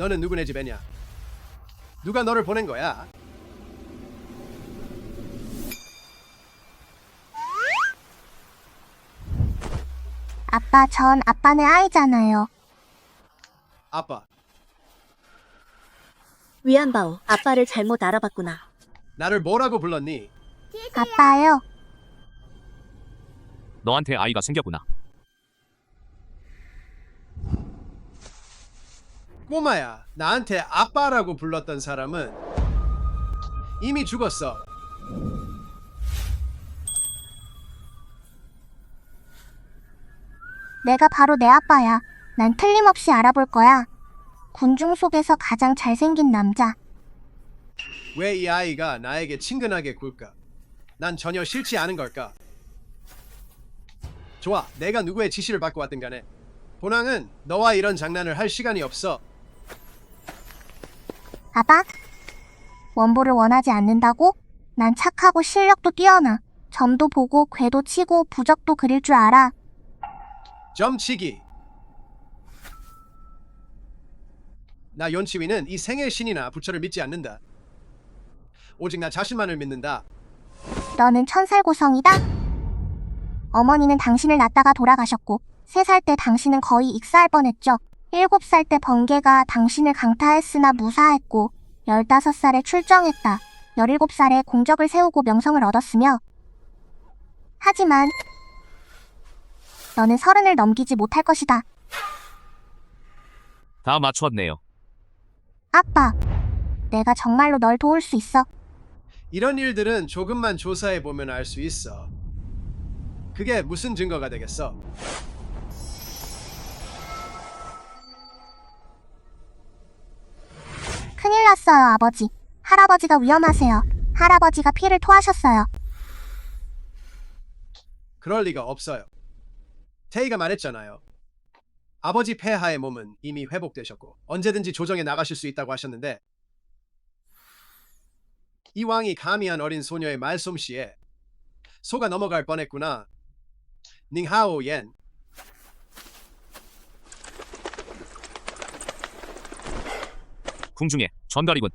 너는 누구네 집 애냐? 누가 너를 보낸 거야? 아빠, 전 아빠네 아이잖아요. 아빠. 위안바오, 아빠를 잘못 알아봤구나. 나를 뭐라고 불렀니? 아빠요. 너한테 아이가 생겼구나. 꼬마야, 나한테 아빠라고 불렀던 사람은 이미 죽었어. 내가 바로 내 아빠야. 난 틀림없이 알아볼 거야. 군중 속에서 가장 잘생긴 남자. 왜 이 아이가 나에게 친근하게 굴까? 난 전혀 싫지 않은 걸까? 좋아, 내가 누구의 지시를 받고 왔든 간에 본왕은 너와 이런 장난을 할 시간이 없어. 아빠? 원보를 원하지 않는다고? 난 착하고 실력도 뛰어나. 점도 보고 궤도 치고 부적도 그릴 줄 알아. 점치기. 나 연치위는 이 생의 신이나 부처를 믿지 않는다. 오직 나 자신만을 믿는다. 너는 천살고성이다? 어머니는 당신을 낳다가 돌아가셨고 3살 때 당신은 거의 익사할 뻔했죠. 7살 때 번개가 당신을 강타했으나 무사했고 15살에 출정했다. 17살에 공적을 세우고 명성을 얻었으며 하지만 너는 30을 넘기지 못할 것이다. 다 맞췄네요. 아빠, 내가 정말로 널 도울 수 있어. 이런 일들은 조금만 조사해 보면 알 수 있어. 그게 무슨 증거가 되겠어? 큰일 났어요, 아버지. 할아버지가 위험하세요. 할아버지가 피를 토하셨어요. 그럴 리가 없어요. 태희가 말했잖아요. 아버지 폐하의 몸은 이미 회복되셨고 언제든지 조정에 나가실 수 있다고 하셨는데 이 왕이 감히 한 어린 소녀의 말솜씨에 속아 넘어갈 뻔했구나. 닝하오 옌. 궁중에 전갈이군.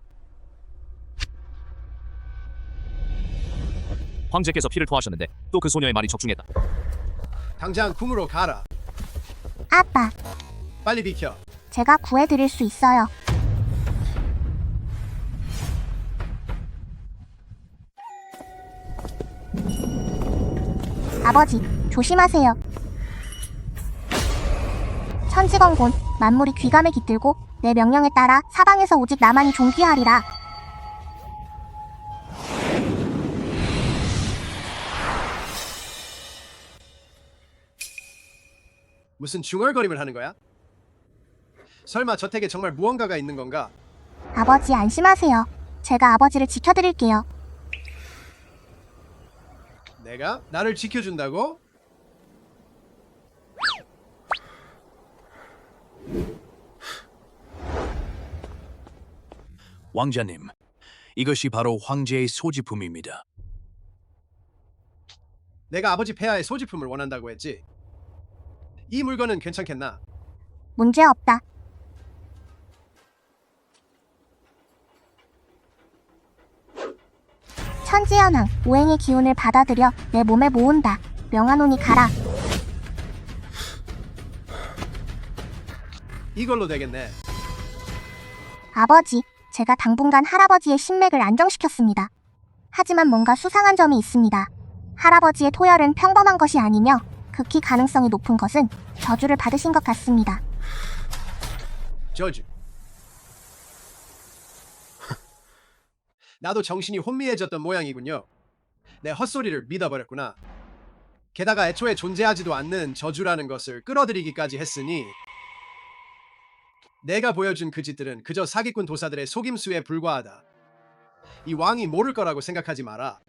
황제께서 피를 토하셨는데 또 그 소녀의 말이 적중했다. 당장 궁으로 가라. 아빠, 빨리 비켜. 제가 구해드릴 수 있어요. 아버지, 조심하세요. 천지건곤, 만물이 귀감에 깃들고 내 명령에 따라 사방에서 오직 나만이 존귀하리라. 무슨 중얼거림을 하는 거야? 설마 저택에 정말 무언가가 있는 건가? 아버지 안심하세요. 제가 아버지를 지켜드릴게요. 내가? 나를 지켜준다고? 왕자님, 이것이 바로 황제의 소지품입니다. 내가 아버지 폐하의 소지품을 원한다고 했지. 이 물건은 괜찮겠나? 문제없다. 천지현왕, 오행의 기운을 받아들여 내 몸에 모은다. 명하노니 가라. 이걸로 되겠네. 아버지, 제가 당분간 할아버지의 신맥을 안정시켰습니다. 하지만 뭔가 수상한 점이 있습니다. 할아버지의 토혈은 평범한 것이 아니며 극히 가능성이 높은 것은 저주를 받으신 것 같습니다. 저주. 나도 정신이 혼미해졌던 모양이군요. 내 헛소리를 믿어버렸구나. 게다가 애초에 존재하지도 않는 저주라는 것을 끌어들이기까지 했으니 내가 보여준 그 짓들은 그저 사기꾼 도사들의 속임수에 불과하다. 이 왕이 모를 거라고 생각하지 마라.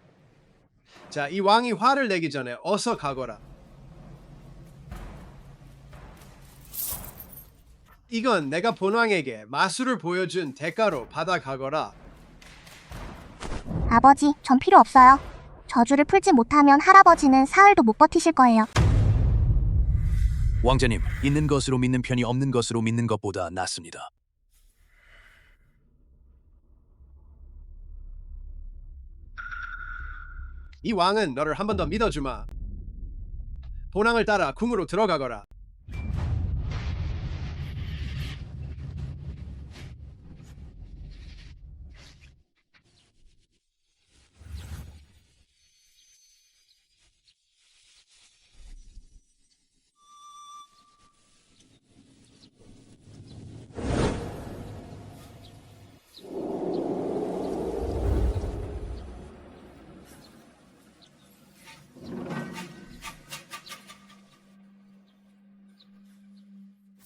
자, 이 왕이 화를 내기 전에 어서 가거라. 이건 내가 본왕에게 마술을 보여준 대가로 받아가거라. 아버지, 전 필요 없어요. 저주를 풀지 못하면 할아버지는 사흘도 못 버티실 거예요. 왕자님, 있는 것으로 믿는 편이 없는 것으로 믿는 것보다 낫습니다. 이 왕은 너를 한 번 더 믿어주마. 본왕을 따라 궁으로 들어가거라.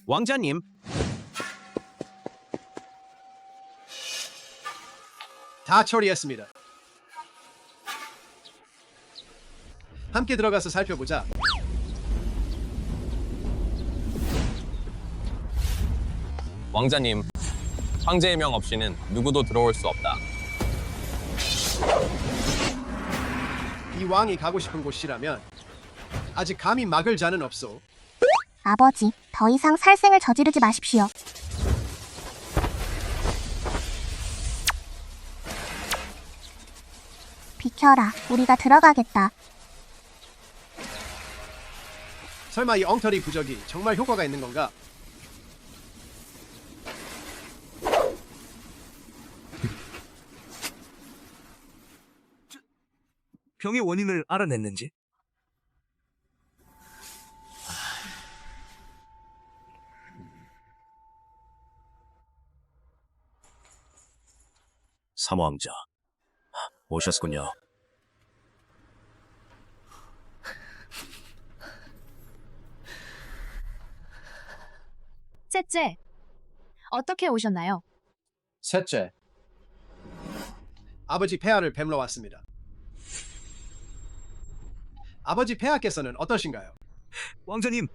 왕자님, 다 처리했습니다. 함께 들어가서 살펴보자. 왕자님, 황제의 명 없이는 누구도 들어올 수 없다. 이 왕이 가고 싶은 곳이라면 아직 감히 막을 자는 없소. 아버지, 더 이상 살생을 저지르지 마십시오. 비켜라, 우리가 들어가겠다. 설마 이 엉터리 부적이 정말 효과가 있는 건가? 병의 원인을 알아냈는지? 삼왕자 오셨군요. 셋째, 어떻게 오셨나요? 셋째, 아버지 폐하를 뵙러 왔습니다. 아버지 폐하께서는 어떠신가요? 왕자님,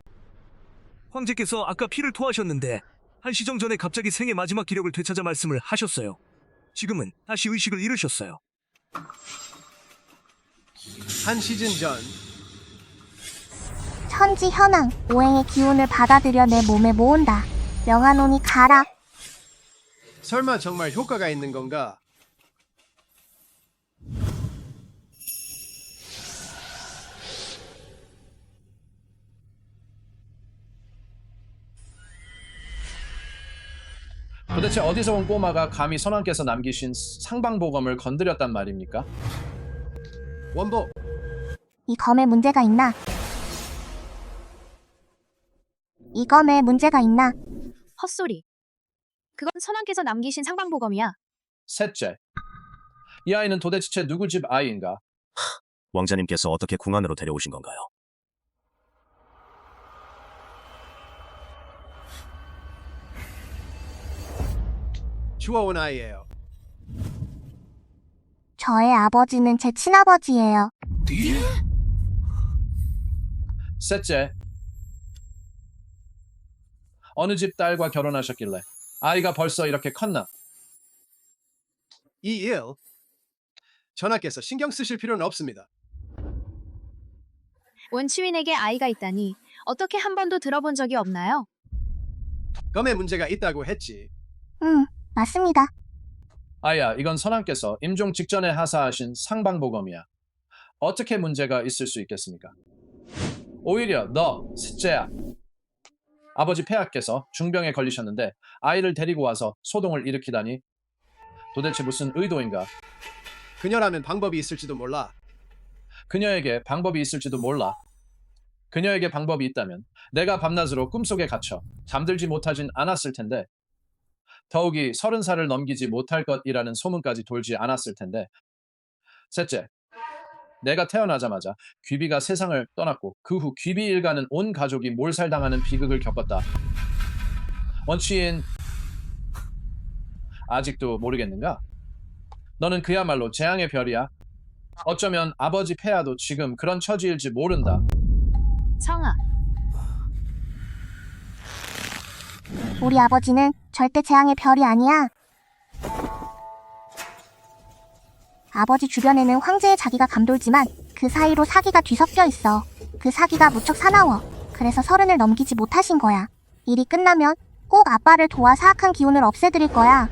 황제께서 아까 피를 토하셨는데 한시정 전에 갑자기 생의 마지막 기력을 되찾아 말씀을 하셨어요. 지금은 다시 의식을 잃으셨어요. 한 시즌 전 천지 현황, 오행의 기운을 받아들여 내 몸에 모은다. 명하노니 가라. 설마 정말 효과가 있는 건가? 도대체 어디서 온 꼬마가 감히 선왕께서 남기신 상방보검을 건드렸단 말입니까? 원보, 이 검에 문제가 있나? 이 검에 문제가 있나? 헛소리. 그건 선왕께서 남기신 상방보검이야. 셋째, 이 아이는 도대체 누구 집 아이인가? 왕자님께서 어떻게 궁 안으로 데려오신 건가요? 주워온 아이예요. 저의 아버지는 제 친아버지예요. 셋째, 어느 집 딸과 결혼하셨길래 아이가 벌써 이렇게 컸나? 이 일, 전하께서 신경 쓰실 필요는 없습니다. 원치윈에게 아이가 있다니 어떻게 한 번도 들어본 적이 없나요? 검에 문제가 있다고 했지. 맞습니다. 아야, 이건 선왕께서 임종 직전에 하사하신 상방보검이야. 어떻게 문제가 있을 수 있겠습니까? 오히려 너, 셋째야. 아버지 폐하께서 중병에 걸리셨는데 아이를 데리고 와서 소동을 일으키다니 도대체 무슨 의도인가? 그녀라면 방법이 있을지도 몰라. 그녀에게 방법이 있을지도 몰라. 그녀에게 방법이 있다면 내가 밤낮으로 꿈속에 갇혀 잠들지 못하진 않았을 텐데, 더욱이 30살을 넘기지 못할 것이라는 소문까지 돌지 않았을 텐데. 셋째, 내가 태어나자마자 귀비가 세상을 떠났고 그 후 귀비 일가는 온 가족이 몰살당하는 비극을 겪었다. 원치인, 아직도 모르겠는가? 너는 그야말로 재앙의 별이야. 어쩌면 아버지 폐하도 지금 그런 처지일지 모른다. 성아, 우리 아버지는 절대 재앙의 별이 아니야. 아버지 주변에는 황제의 자기가 감돌지만 그 사이로 사기가 뒤섞여 있어. 그 사기가 무척 사나워. 그래서 30을 넘기지 못하신 거야. 일이 끝나면 꼭 아빠를 도와 사악한 기운을 없애드릴 거야.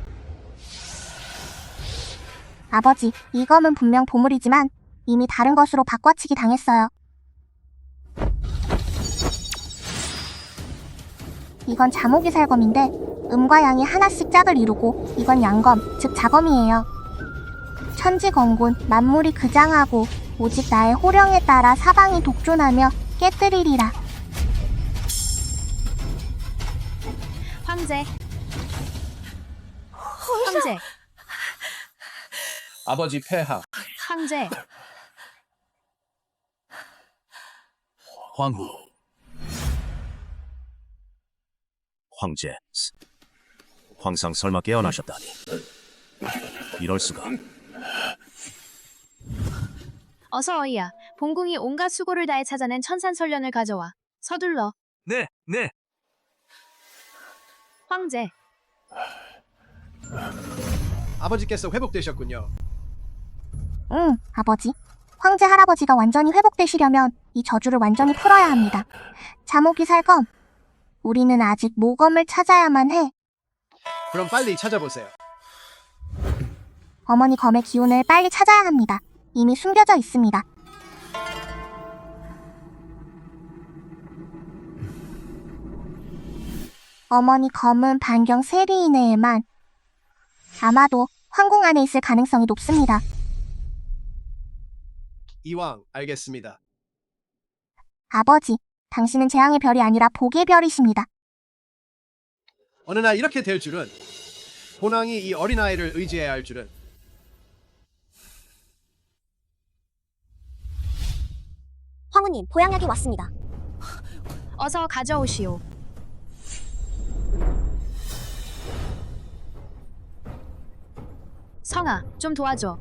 아버지, 이 검은 분명 보물이지만 이미 다른 것으로 바꿔치기 당했어요. 이건 자모기 살검인데 음과 양이 하나씩 짝을 이루고 이건 양검, 즉 자검이에요. 천지건곤, 만물이 그장하고 오직 나의 호령에 따라 사방이 독존하며 깨뜨리리라. 황제. 황제. 아버지 폐하. 황제. 황후. 황제. 황상 설마 깨어나셨다니. 이럴 수가. 어서 어이야. 본궁이 온갖 수고를 다해 찾아낸 천산설련을 가져와. 서둘러. 네, 네. 황제. 아버지께서 회복되셨군요. 응, 아버지. 황제 할아버지가 완전히 회복되시려면 이 저주를 완전히 풀어야 합니다. 자모기 살검. 우리는 아직 모검을 찾아야만 해. 그럼 빨리 찾아보세요. 어머니 검의 기운을 빨리 찾아야 합니다. 이미 숨겨져 있습니다. 어머니 검은 반경 세리 이내에만 아마도 황궁 안에 있을 가능성이 높습니다. 이왕 알겠습니다. 아버지, 당신은 재앙의 별이 아니라 복의 별이십니다. 어느 날 이렇게 될 줄은, 본왕이 이 어린아이를 의지해야 할 줄은. 황후님, 보양약이 왔습니다. 어서 가져오시오. 성아, 좀 도와줘.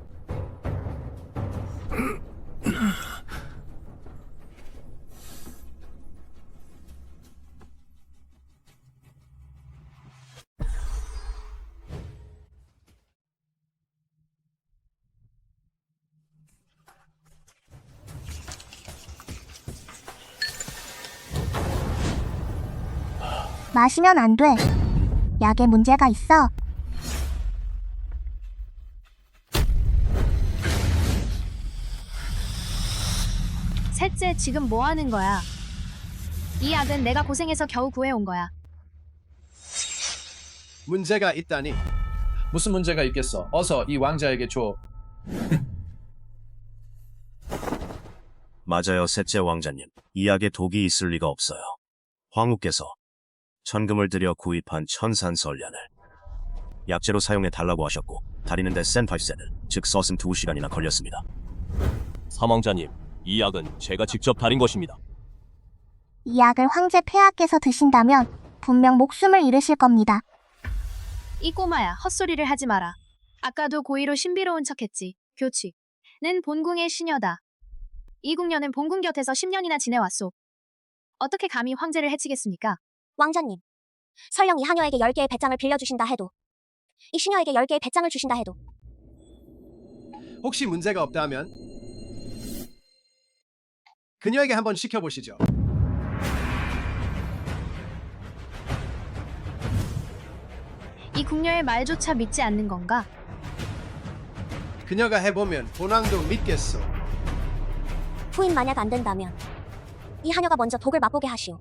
마시면 안 돼. 약에 문제가 있어. 셋째, 지금 뭐 하는 거야? 이 약은 내가 고생해서 겨우 구해온 거야. 문제가 있다니. 무슨 문제가 있겠어? 어서 이 왕자에게 줘. 맞아요, 셋째 왕자님. 이 약에 독이 있을 리가 없어요. 황후께서 천금을 들여 구입한 천산설련을 약재로 사용해 달라고 하셨고 다리는데 센 발세는 즉 써슴 2시간이나 걸렸습니다. 사망자님, 이 약은 제가 직접 다린 것입니다. 이 약을 황제 폐하께서 드신다면 분명 목숨을 잃으실 겁니다. 이 꼬마야, 헛소리를 하지 마라. 아까도 고의로 신비로운 척했지. 교취는 본궁의 시녀다. 이 궁녀는 본궁 곁에서 10년이나 지내왔소. 어떻게 감히 황제를 해치겠습니까? 왕자님, 설령 이 하녀에게 10개의 배짱을 빌려주신다 해도, 이 시녀에게 10개의 배짱을 주신다 해도, 혹시 문제가 없다면 그녀에게 한번 시켜보시죠. 이 궁녀의 말조차 믿지 않는 건가? 그녀가 해보면 본왕도 믿겠소. 부인 만약 안 된다면 이 하녀가 먼저 독을 맛보게 하시오.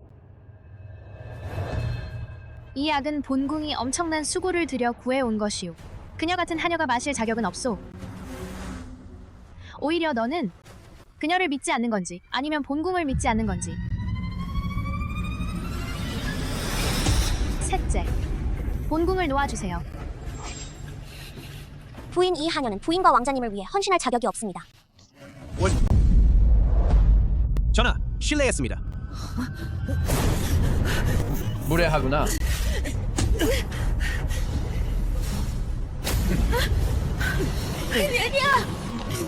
이 약은 본궁이 엄청난 수고를 들여 구해온 것이오. 그녀 같은 하녀가 마실 자격은 없소. 오히려 너는 그녀를 믿지 않는 건지 아니면 본궁을 믿지 않는 건지. 셋째, 본궁을 놓아주세요. 부인 이 하녀는 부인과 왕자님을 위해 헌신할 자격이 없습니다. 전하, 실례했습니다. 무례하구나.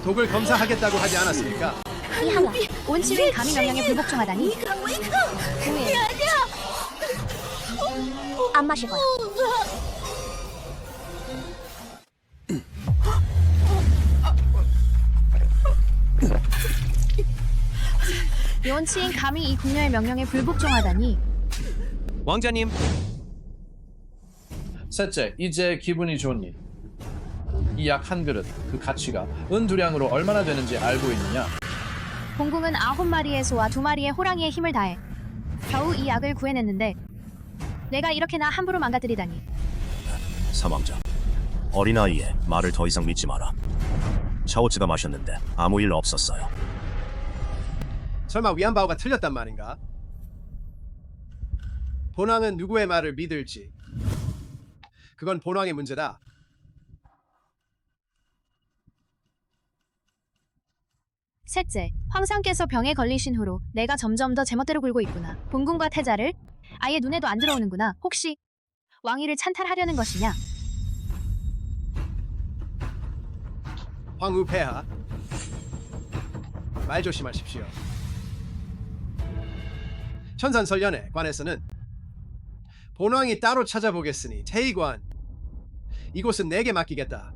독을 검사하겠다고 하지 않았습니까? 이 하녀, 온치는 감히 명령에 불복종하다니. 부인, 안 마실 거야. 온치인 감히 이 궁녀의 명령에 불복종하다니. 왕자님, 셋째, 이제 기분이 좋니? 이 약 한 그릇, 그 가치가 은두량으로 얼마나 되는지 알고 있느냐? 본궁은 9마리의 소와 2마리의 호랑이의 힘을 다해 겨우 이 약을 구해냈는데 내가 이렇게나 함부로 망가뜨리다니. 사망자. 어린아이의 말을 더 이상 믿지 마라. 차오츠가 마셨는데 아무 일 없었어요. 설마 위안바오가 틀렸단 말인가? 본왕은 누구의 말을 믿을지 그건 본왕의 문제다. 셋째, 황상께서 병에 걸리신 후로 내가 점점 더 제멋대로 굴고 있구나. 본궁과 태자를 아예 눈에도 안 들어오는구나. 혹시 왕위를 찬탈하려는 것이냐? 황후폐하, 말 조심하십시오. 천산설련에 관해서는 본왕이 따로 찾아보겠으니 태의관, 이곳은 내게 맡기겠다.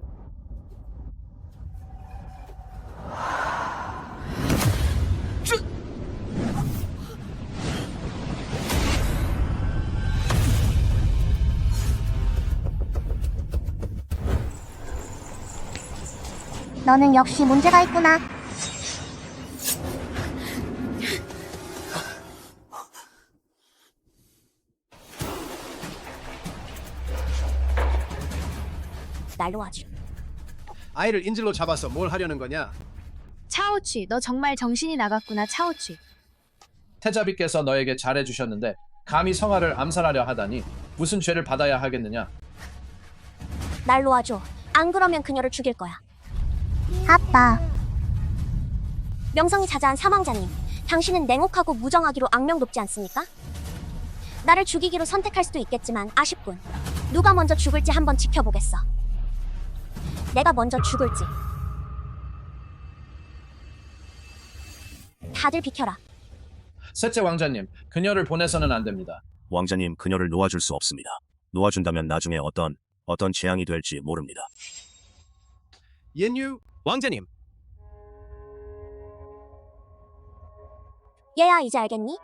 너는 역시 문제가 있구나. 날 놓아줘. 아이를 인질로 잡아서 뭘 하려는 거냐? 차오취, 너 정말 정신이 나갔구나. 차오취. 태자비께서 너에게 잘해주셨는데 감히 성아를 암살하려 하다니 무슨 죄를 받아야 하겠느냐? 날 놓아줘. 안 그러면 그녀를 죽일 거야. 아빠, 명성이 자자한 사망자님, 당신은 냉혹하고 무정하기로 악명 높지 않습니까? 나를 죽이기로 선택할 수도 있겠지만 아쉽군. 누가 먼저 죽을지 한번 지켜보겠어. 내가 먼저 죽을지. 다들 비켜라. 셋째 왕자님, 그녀를 보내서는 안 됩니다. 왕자님, 그녀를 놓아줄 수 없습니다. 놓아준다면 나중에 어떤 재앙이 될지 모릅니다. 옌유, 왕자님, 얘야, 이제 알겠니?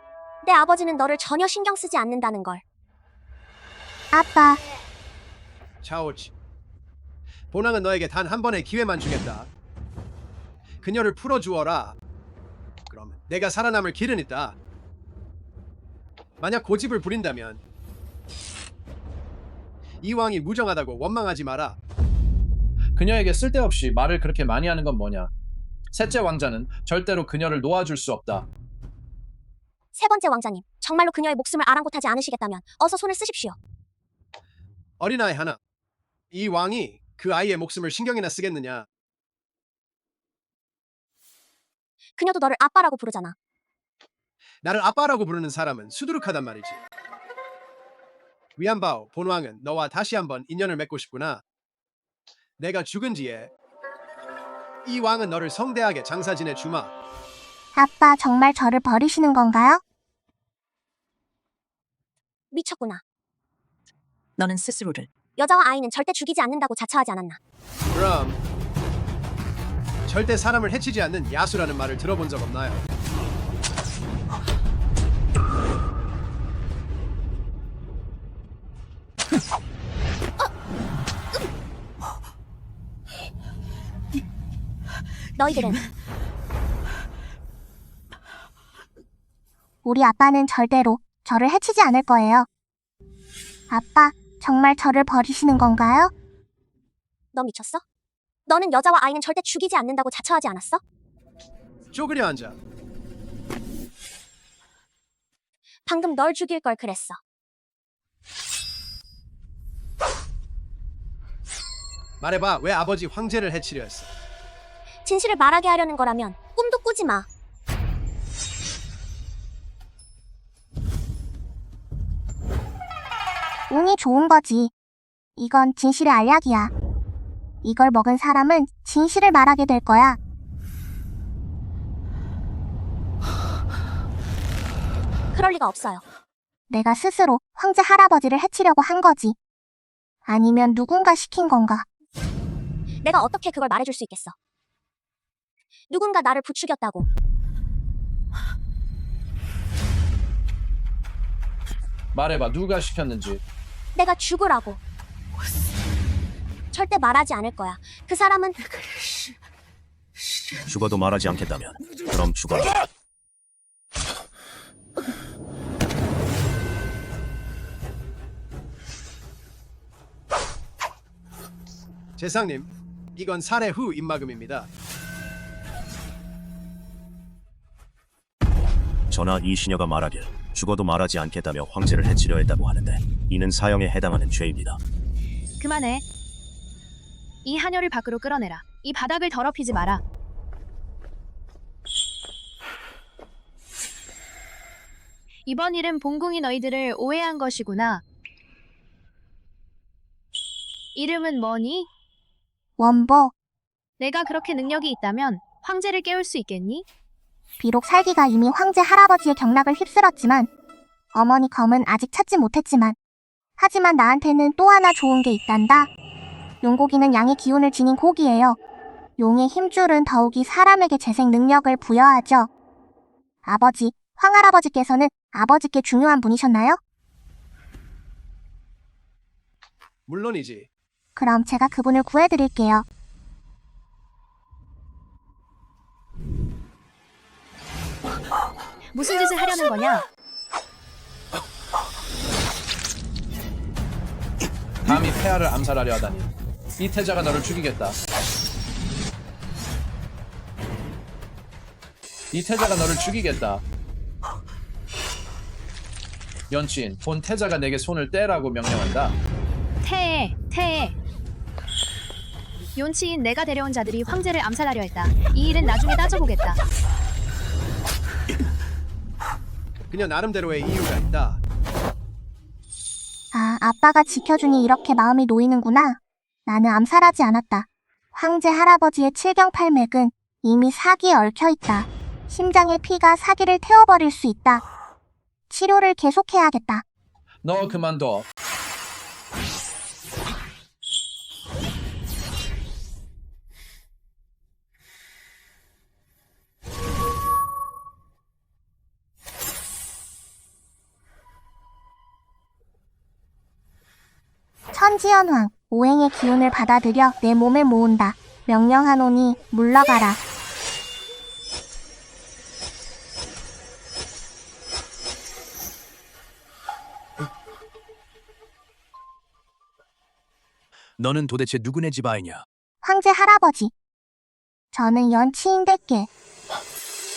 내 아버지는 너를 전혀 신경 쓰지 않는다는 걸. 아빠, 차오치. 본왕은 너에게 단 한 번의 기회만 주겠다. 그녀를 풀어주어라. 그러면 내가 살아남을 길은 있다. 만약 고집을 부린다면 이 왕이 무정하다고 원망하지 마라. 그녀에게 쓸데없이 말을 그렇게 많이 하는 건 뭐냐? 셋째 왕자는 절대로 그녀를 놓아줄 수 없다. 세 번째 왕자님, 정말로 그녀의 목숨을 아랑곳하지 않으시겠다면 어서 손을 쓰십시오. 어린아이 하나. 이 왕이 그 아이의 목숨을 신경이나 쓰겠느냐? 그녀도 너를 아빠라고 부르잖아. 나를 아빠라고 부르는 사람은 수두룩하단 말이지. 위안바오, 본왕은 너와 다시 한번 인연을 맺고 싶구나. 내가 죽은 뒤에 이 왕은 너를 성대하게 장사 지내 주마. 아빠 정말 저를 버리시는 건가요? 미쳤구나. 너는 스스로를 여자와 아이는 절대 죽이지 않는다고 자처하지 않았나? 그럼 절대 사람을 해치지 않는 야수라는 말을 들어본 적 없나요? 너희들은 우리 아빠는 절대로 저를 해치지 않을 거예요. 아빠, 정말 저를 버리시는 건가요? 너 미쳤어? 너는 여자와 아이는 절대 죽이지 않는다고 자처하지 않았어? 쪼그려 앉아. 방금 널 죽일 걸 그랬어. 말해봐, 왜 아버지 황제를 해치려 했어? 진실을 말하게 하려는 거라면 꿈도 꾸지 마. 운이 좋은 거지. 이건 진실의 알약이야. 이걸 먹은 사람은 진실을 말하게 될 거야. 그럴 리가 없어요. 내가 스스로 황제 할아버지를 해치려고 한 거지. 아니면 누군가 시킨 건가? 내가 어떻게 그걸 말해줄 수 있겠어? 누군가 나를 부추겼다고. 말해봐, 누가 시켰는지. 내가 죽으라고. 절대 말하지 않을 거야. 그 사람은 죽어도 말하지 않겠다면 그럼 죽어라. 재상님, 이건 살해 후 입막음입니다. 전하 이 시녀가 말하길 죽어도 말하지 않겠다며 황제를 해치려 했다고 하는데 이는 사형에 해당하는 죄입니다. 그만해. 이 하녀를 밖으로 끌어내라. 이 바닥을 더럽히지 마라. 이번 일은 본궁이 너희들을 오해한 것이구나. 이름은 뭐니? 원보. 내가 그렇게 능력이 있다면 황제를 깨울 수 있겠니? 비록 살기가 이미 황제 할아버지의 경락을 휩쓸었지만 어머니 검은 아직 찾지 못했지만 하지만 나한테는 또 하나 좋은 게 있단다. 용고기는 양의 기운을 지닌 고기예요. 용의 힘줄은 더욱이 사람에게 재생 능력을 부여하죠. 아버지, 황할아버지께서는 아버지께 중요한 분이셨나요? 물론이지. 그럼 제가 그분을 구해드릴게요. 무슨 짓을 하려는 거냐? 감히 폐하를 암살하려 하다니. 이 태자가 너를 죽이겠다. 이 태자가 너를 죽이겠다. 연친, 본 태자가 내게 손을 떼라고 명령한다. 태해. 용치인 내가 데려온 자들이 황제를 암살하려 했다. 이 일은 나중에 따져보겠다. 그녀 나름대로의 이유가 있다. 아, 아빠가 지켜주니 이렇게 마음이 놓이는구나. 나는 암살하지 않았다. 황제 할아버지의 칠경팔맥은 이미 사기에 얽혀있다. 심장의 피가 사기를 태워버릴 수 있다. 치료를 계속해야겠다. 너 그만둬. 천지연왕, 오행의 기운을 받아들여 내 몸에 모은다. 명령하노니 물러가라. 너는 도대체 누구네 집 아이냐? 황제 할아버지. 저는 연치인들께.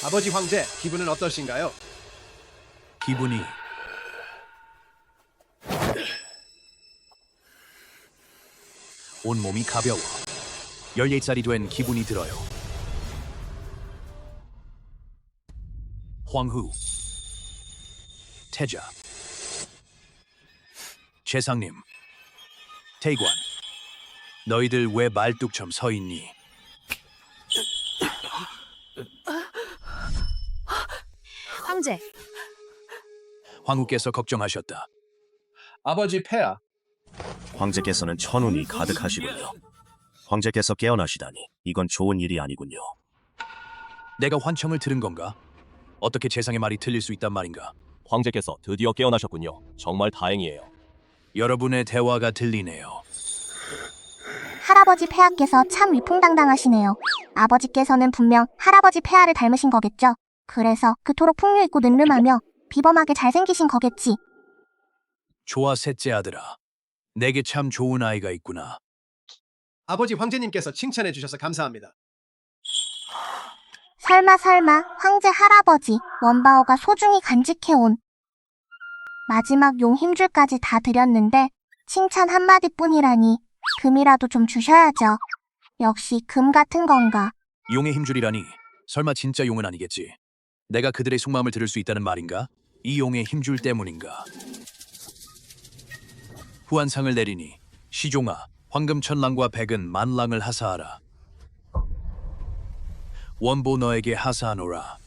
아버지 황제, 기분은 어떠신가요? 기분이 온몸이 가벼워 14살이 된 기분이 들어요. 황후, 태자, 재상님, 태관, 너희들 왜 말뚝처럼 서 있니? 황제, 황후께서 걱정하셨다. 아버지 폐하, 황제께서는 천운이 가득하시군요. 황제께서 깨어나시다니 이건 좋은 일이 아니군요. 내가 환청을 들은 건가? 어떻게 재상의 말이 틀릴 수 있단 말인가? 황제께서 드디어 깨어나셨군요. 정말 다행이에요. 여러분의 대화가 들리네요. 할아버지 폐하께서 참 위풍당당하시네요. 아버지께서는 분명 할아버지 폐하를 닮으신 거겠죠. 그래서 그토록 풍류있고 늠름하며 비범하게 잘생기신 거겠지. 좋아, 셋째 아들아. 내게 참 좋은 아이가 있구나. 아버지 황제님께서 칭찬해 주셔서 감사합니다. 설마 황제 할아버지 원바오가 소중히 간직해온 마지막 용 힘줄까지 다 드렸는데 칭찬 한마디뿐이라니 금이라도 좀 주셔야죠. 역시 금 같은 건가. 용의 힘줄이라니 설마 진짜 용은 아니겠지? 내가 그들의 속마음을 들을 수 있다는 말인가? 이 용의 힘줄 때문인가? 후한상을 내리니 시종아 황금천랑과 백은 만랑을 하사하라. 원보 너에게 하사하노라.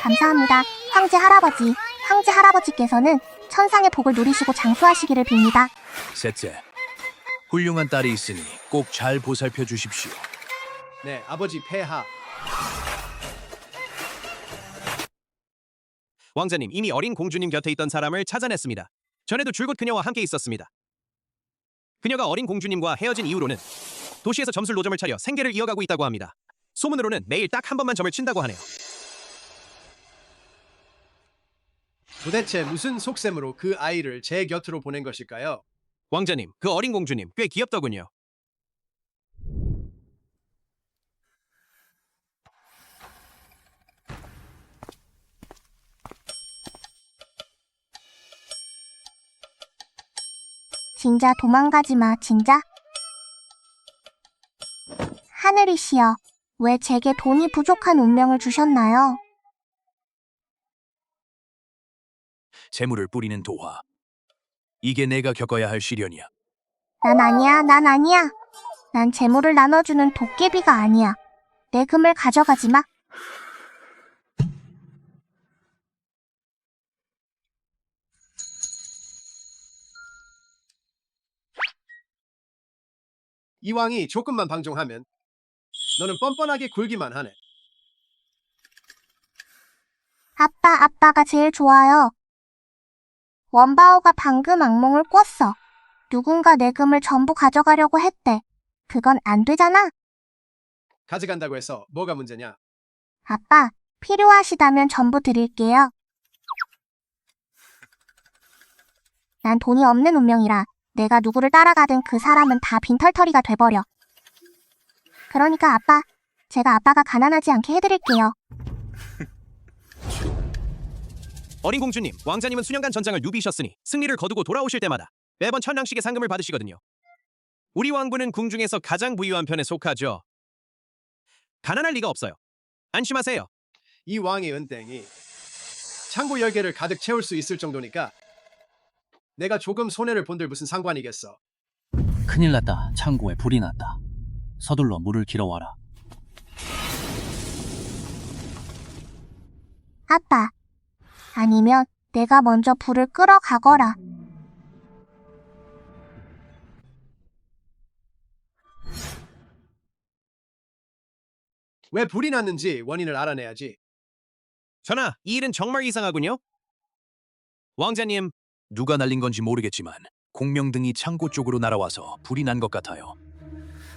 감사합니다. 황제 할아버지. 황제 할아버지께서는 천상의 복을 누리시고 장수하시기를 빕니다. 셋째, 훌륭한 딸이 있으니 꼭 잘 보살펴 주십시오. 네, 아버지 폐하. 왕자님, 이미 어린 공주님 곁에 있던 사람을 찾아냈습니다. 전에도 줄곧 그녀와 함께 있었습니다. 그녀가 어린 공주님과 헤어진 이후로는 도시에서 점술 노점을 차려 생계를 이어가고 있다고 합니다. 소문으로는 매일 딱 한 번만 점을 친다고 하네요. 도대체 무슨 속셈으로 그 아이를 제 곁으로 보낸 것일까요? 왕자님, 그 어린 공주님 꽤 귀엽더군요. 진짜 도망가지 마, 진짜. 하늘이시여, 왜 제게 돈이 부족한 운명을 주셨나요? 재물을 뿌리는 도화. 이게 내가 겪어야 할 시련이야. 난 아니야, 난 아니야. 난 재물을 나눠주는 도깨비가 아니야. 내 금을 가져가지 마. 이 왕이 조금만 방종하면 너는 뻔뻔하게 굴기만 하네. 아빠가 제일 좋아요. 원바오가 방금 악몽을 꿨어. 누군가 내 금을 전부 가져가려고 했대. 그건 안 되잖아. 가져간다고 해서 뭐가 문제냐? 아빠, 필요하시다면 전부 드릴게요. 난 돈이 없는 운명이라 내가 누구를 따라가든 그 사람은 다 빈털터리가 돼버려. 그러니까 아빠, 제가 아빠가 가난하지 않게 해드릴게요. 어린 공주님, 왕자님은 수년간 전장을 누비셨으니 승리를 거두고 돌아오실 때마다 매번 1000량씩의 상금을 받으시거든요. 우리 왕국은 궁중에서 가장 부유한 편에 속하죠. 가난할 리가 없어요. 안심하세요. 이 왕의 은땡이 창고 10개를 가득 채울 수 있을 정도니까 내가 조금 손해를 본들 무슨 상관이겠어. 큰일 났다. 창고에 불이 났다. 서둘러 물을 길어와라. 아빠, 아니면 내가 먼저 불을 끌어 가거라. 왜 불이 났는지 원인을 알아내야지. 전하, 이 일은 정말 이상하군요. 왕자님, 누가 날린 건지 모르겠지만 공명등이 창고 쪽으로 날아와서 불이 난 것 같아요.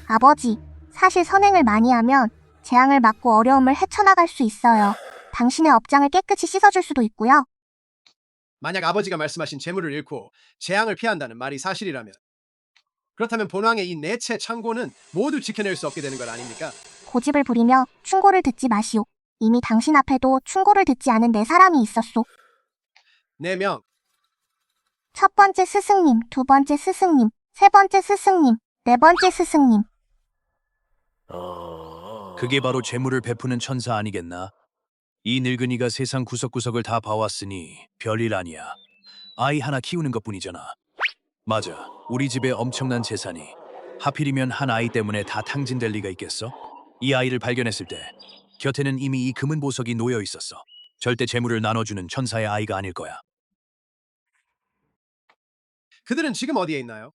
아버지, 사실 선행을 많이 하면 재앙을 막고 어려움을 헤쳐나갈 수 있어요. 당신의 업장을 깨끗이 씻어줄 수도 있고요. 만약 아버지가 말씀하신 재물을 잃고 재앙을 피한다는 말이 사실이라면 그렇다면 본왕의 이 네 채 창고는 모두 지켜낼 수 없게 되는 것 아닙니까? 고집을 부리며 충고를 듣지 마시오. 이미 당신 앞에도 충고를 듣지 않은 네 사람이 있었소. 4명. 첫 번째 스승님, 두 번째 스승님, 세 번째 스승님, 네 번째 스승님. 그게 바로 재물을 베푸는 천사 아니겠나? 이 늙은이가 세상 구석구석을 다 봐왔으니 별일 아니야. 아이 하나 키우는 것뿐이잖아. 맞아, 우리 집에 엄청난 재산이 하필이면 한 아이 때문에 다 탕진될 리가 있겠어? 이 아이를 발견했을 때 곁에는 이미 이 금은 보석이 놓여 있었어. 절대 재물을 나눠주는 천사의 아이가 아닐 거야. 그들은 지금 어디에 있나요?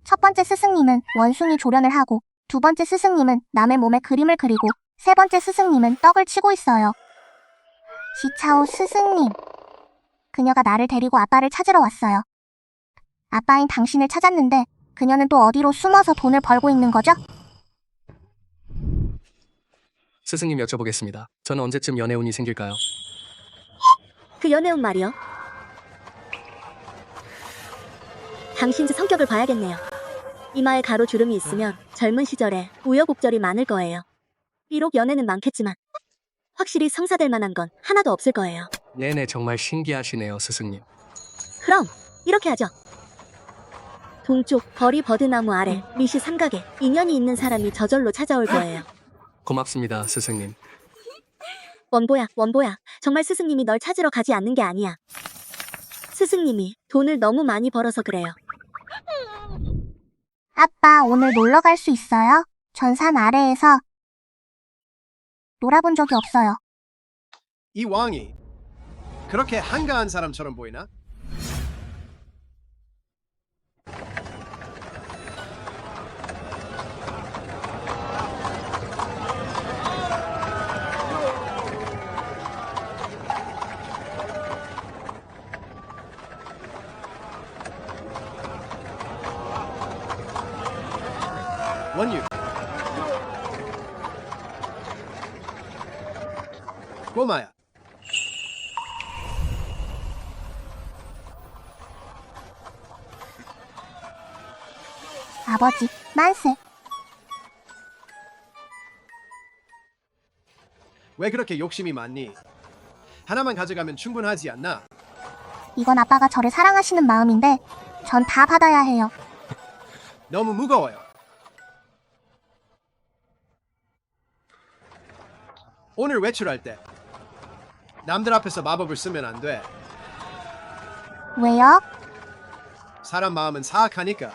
첫 번째 스승님은 원숭이 조련을 하고, 두 번째 스승님은 남의 몸에 그림을 그리고, 세 번째 스승님은 떡을 치고 있어요. 시차오 스승님. 그녀가 나를 데리고 아빠를 찾으러 왔어요. 아빠인 당신을 찾았는데 그녀는 또 어디로 숨어서 돈을 벌고 있는 거죠? 스승님 여쭤보겠습니다. 저는 언제쯤 연애운이 생길까요? 그 연애운 말이요? 당신 성격을 봐야겠네요. 이마에 가로주름이 있으면 젊은 시절에 우여곡절이 많을 거예요. 비록 연애는 많겠지만 확실히 성사될 만한 건 하나도 없을 거예요. 네네, 정말 신기하시네요, 스승님. 그럼 이렇게 하죠. 동쪽 거리 버드나무 아래 미시 삼각에 인연이 있는 사람이 저절로 찾아올 거예요. 고맙습니다, 스승님. 원보야, 정말 스승님이 널 찾으러 가지 않는 게 아니야. 스승님이 돈을 너무 많이 벌어서 그래요. 아빠, 오늘 놀러 갈 수 있어요? 전 산 아래에서 놀아본 적이 없어요. 이 왕이 그렇게 한가한 사람처럼 보이나? 원유. 꼬마야. 아버지, 만세. 왜 그렇게 욕심이 많니? 하나만 가져가면 충분하지 않나? 이건 아빠가 저를 사랑하시는 마음인데 전 다 받아야 해요. 너무 무거워요. 오늘 외출할 때 남들 앞에서 마법을 쓰면 안 돼. 왜요? 사람 마음은 사악하니까.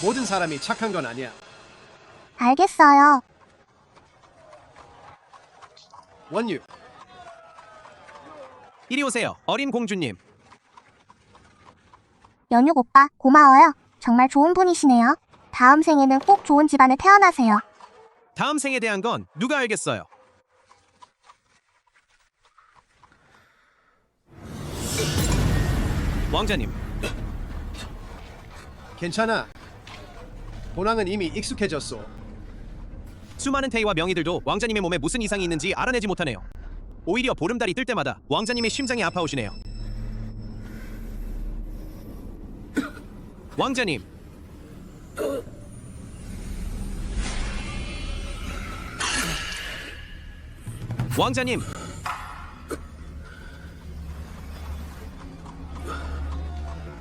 모든 사람이 착한 건 아니야. 알겠어요. 원유. 이리 오세요, 어린 공주님. 연육 오빠, 고마워요. 정말 좋은 분이시네요. 다음 생에는 꼭 좋은 집안에 태어나세요. 다음 생에 대한 건 누가 알겠어요? 왕자님, 괜찮아. 본왕은 이미 익숙해졌어. 수많은 태이와 명의들도 왕자님의 몸에 무슨 이상이 있는지 알아내지 못하네요. 오히려 보름달이 뜰 때마다 왕자님의 심장이 아파오시네요. 왕자님, 왕자님,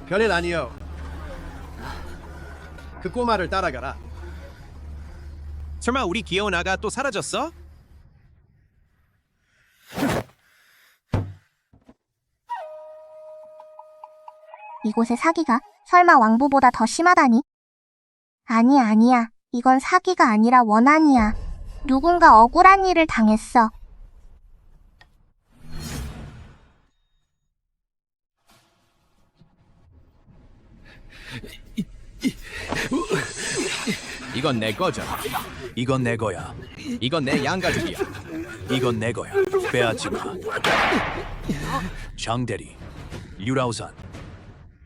별일 아니요. 그 꼬마를 따라가라. 설마 우리 귀여운 아가 또 사라졌어? 이곳의 사기가 설마 왕보보다 더 심하다니? 아니야. 이건 사기가 아니라 원한이야. 누군가 억울한 일을 당했어. 이건 내 거잖아. 이건 내 거야. 이건 내 양가죽이야. 이건 내 거야. 빼앗지 마. 장대리, 류라우산,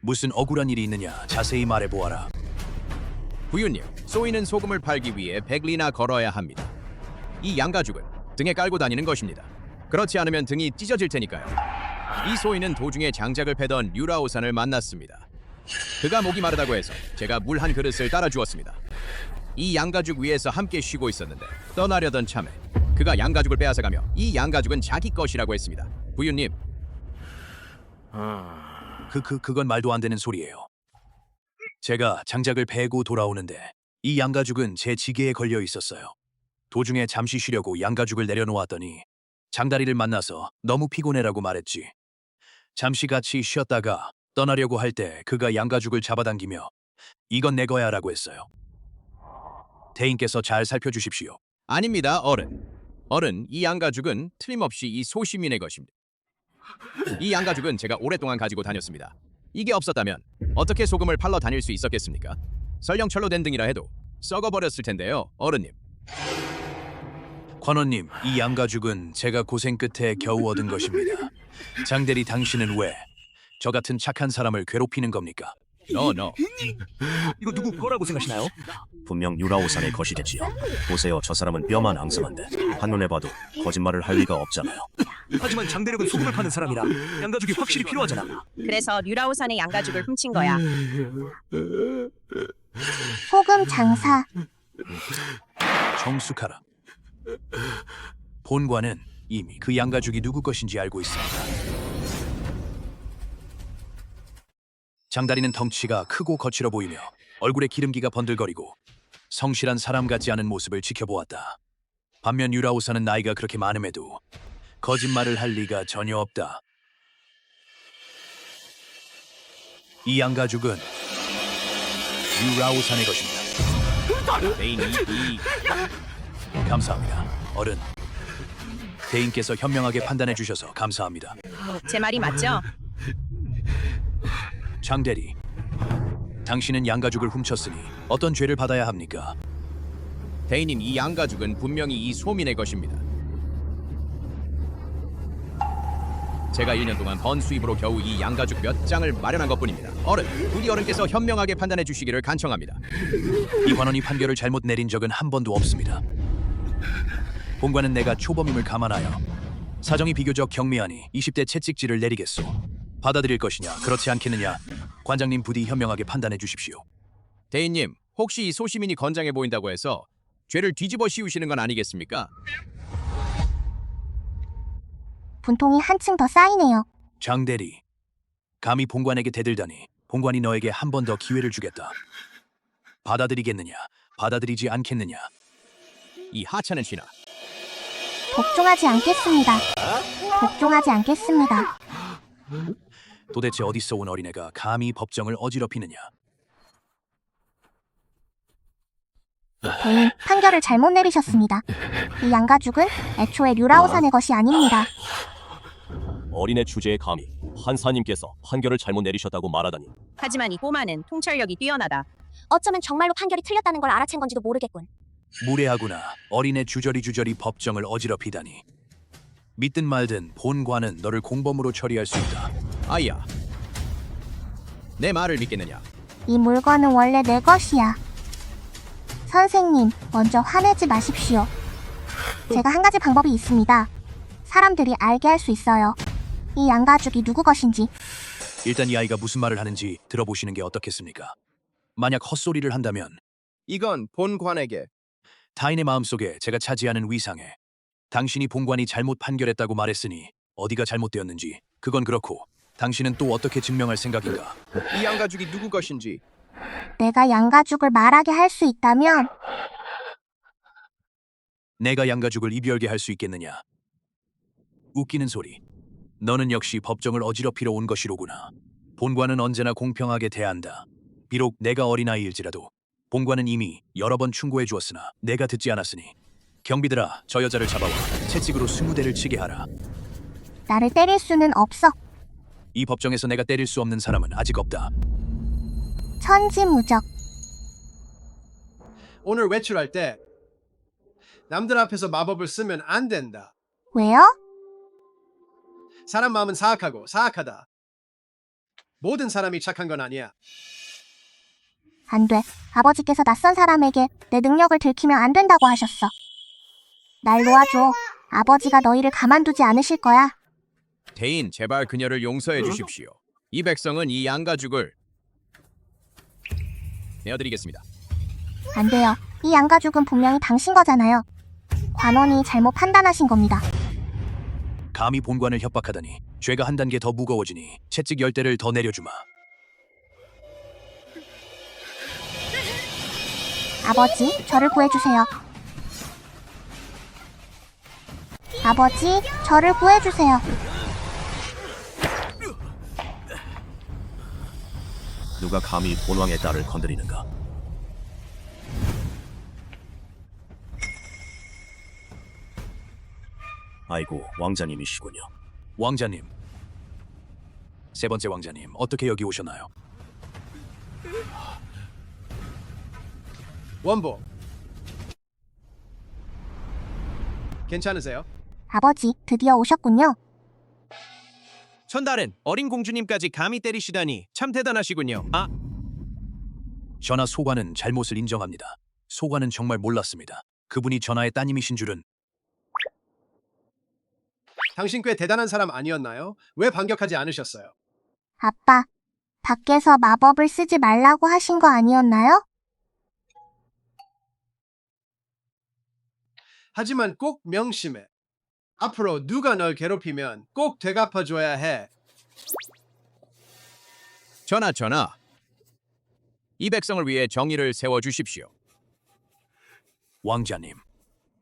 무슨 억울한 일이 있느냐 자세히 말해보아라. 부유님, 쏘이는 소금을 팔기 위해 100리나 걸어야 합니다. 이 양가죽은 등에 깔고 다니는 것입니다. 그렇지 않으면 등이 찢어질 테니까요. 이 소인은 도중에 장작을 패던 류라오산을 만났습니다. 그가 목이 마르다고 해서 제가 물 한 그릇을 따라주었습니다. 이 양가죽 위에서 함께 쉬고 있었는데 떠나려던 참에 그가 양가죽을 빼앗아가며 이 양가죽은 자기 것이라고 했습니다. 부유님, 그건 말도 안 되는 소리예요. 제가 장작을 베고 돌아오는데 이 양가죽은 제 지게에 걸려 있었어요. 도중에 잠시 쉬려고 양가죽을 내려놓았더니 장다리를 만나서 너무 피곤해라고 말했지. 잠시 같이 쉬었다가 떠나려고 할 때 그가 양가죽을 잡아당기며 이건 내 거야 라고 했어요. 대인께서 잘 살펴주십시오. 아닙니다, 어른. 어른, 이 양가죽은 틀림없이 이 소시민의 것입니다. 이 양가죽은 제가 오랫동안 가지고 다녔습니다. 이게 없었다면 어떻게 소금을 팔러 다닐 수 있었겠습니까? 설령 철로 된 등이라 해도 썩어버렸을 텐데요, 어른님. 관원님, 이 양가죽은 제가 고생 끝에 겨우 얻은 것입니다. 장대리, 당신은 왜 저 같은 착한 사람을 괴롭히는 겁니까? No. 이거 누구 거라고 생각하시나요? 분명 유라오산의 것이겠지요. 보세요, 저 사람은 뼈만 앙상한데 한눈에 봐도 거짓말을 할 리가 없잖아요. 하지만 장대력은 소금을 파는 사람이라 양가죽이 확실히 필요하잖아. 그래서 류라오산의 양가죽을 훔친 거야. 소금 장사. 정숙하라. 본관은 이미 그 양가죽이 누구 것인지 알고 있습니다. 장다리는 덩치가 크고 거칠어 보이며 얼굴에 기름기가 번들거리고 성실한 사람 같지 않은 모습을 지켜보았다. 반면 유라오산은 나이가 그렇게 많음에도 거짓말을 할 리가 전혀 없다. 이 양가죽은 유라오산의 것입니다. 대인이 감사합니다. 어른, 대인께서 현명하게 판단해 주셔서 감사합니다. 제 말이 맞죠? 장대리, 당신은 양가죽을 훔쳤으니 어떤 죄를 받아야 합니까? 대인님, 이 양가죽은 분명히 이 소민의 것입니다. 제가 1년 동안 번 수입으로 겨우 이 양가죽 몇 장을 마련한 것뿐입니다. 부디 어른께서 현명하게 판단해 주시기를 간청합니다. 이 관원이 판결을 잘못 내린 적은 한 번도 없습니다. 본관은 내가 초범임을 감안하여 사정이 비교적 경미하니 20대 채찍질을 내리겠소. 받아들일 것이냐 그렇지 않겠느냐 관장님 부디 현명하게 판단해 주십시오. 대인님, 혹시 이 소시민이 건장해 보인다고 해서 죄를 뒤집어 씌우시는 건 아니겠습니까? 분통이 한층 더 쌓이네요. 장대리, 감히 본관에게 대들다니 본관이 너에게 한 번 더 기회를 주겠다. 받아들이겠느냐 받아들이지 않겠느냐. 이 하찮은 신하, 복종하지 않겠습니다. 복종하지 않겠습니다. 도대체 어디서 온 어린애가 감히 법정을 어지럽히느냐. 대인, 판결을 잘못 내리셨습니다. 이 양가죽은 애초에 류라오산의 것이 아닙니다. 어린애 주제에 감히 판사님께서 판결을 잘못 내리셨다고 말하다니. 하지만 이 꼬마는 통찰력이 뛰어나다. 어쩌면 정말로 판결이 틀렸다는 걸 알아챈 건지도 모르겠군. 무례하구나. 어린애 주저리 법정을 어지럽히다니. 믿든 말든 본관은 너를 공범으로 처리할 수 있다. 아이야, 내 말을 믿겠느냐? 이 물건은 원래 내 것이야. 선생님, 먼저 화내지 마십시오. 제가 한 가지 방법이 있습니다. 사람들이 알게 할 수 있어요. 이 양가죽이 누구 것인지. 일단 이 아이가 무슨 말을 하는지 들어보시는 게 어떻겠습니까? 만약 헛소리를 한다면 이건 본관에게. 타인의 마음속에 제가 차지하는 위상에 당신이 본관이 잘못 판결했다고 말했으니 어디가 잘못되었는지 그건 그렇고 당신은 또 어떻게 증명할 생각인가? 이 양가죽이 누구 것인지. 내가 양가죽을 말하게 할 수 있다면 내가 양가죽을 이별게 할 수 있겠느냐? 웃기는 소리. 너는 역시 법정을 어지럽히러 온 것이로구나. 본관은 언제나 공평하게 대한다. 비록 내가 어린아이일지라도 본관은 이미 여러 번 충고해 주었으나 내가 듣지 않았으니 경비들아, 저 여자를 잡아와 채찍으로 20대를 치게 하라. 나를 때릴 수는 없어. 이 법정에서 내가 때릴 수 없는 사람은 아직 없다. 천지무적. 오늘 외출할 때 남들 앞에서 마법을 쓰면 안 된다. 왜요? 사람 마음은 사악하고 사악하다. 모든 사람이 착한 건 아니야. 안 돼. 아버지께서 낯선 사람에게 내 능력을 들키면 안 된다고 하셨어. 날 놓아줘. 아버지가 너희를 가만두지 않으실 거야. 대인, 제발 그녀를 용서해 주십시오. 이 백성은 이 양가죽을 내어드리겠습니다. 안 돼요. 이 양가죽은 분명히 당신 거잖아요. 관원이 잘못 판단하신 겁니다. 감히 본관을 협박하다니 죄가 한 단계 더 무거워지니 채찍 10대를 더 내려주마. 아버지, 저를 구해주세요. 아버지, 저를 구해주세요. 누가 감히 본왕의 딸을 건드리는가? 아이고, 왕자님이시군요. 왕자님. 세 번째 왕자님, 어떻게 여기 오셨나요? 원복. 괜찮으세요? 아버지, 드디어 오셨군요. 천달은 어린 공주님까지 감히 때리시다니 참 대단하시군요. 아, 전하, 소관은 잘못을 인정합니다. 소관은 정말 몰랐습니다. 그분이 전하의 따님이신 줄은. 당신 꽤 대단한 사람 아니었나요? 왜 반격하지 않으셨어요? 아빠, 밖에서 마법을 쓰지 말라고 하신 거 아니었나요? 하지만 꼭 명심해. 앞으로 누가 널 괴롭히면 꼭 되갚아줘야 해. 전하. 이 백성을 위해 정의를 세워주십시오. 왕자님,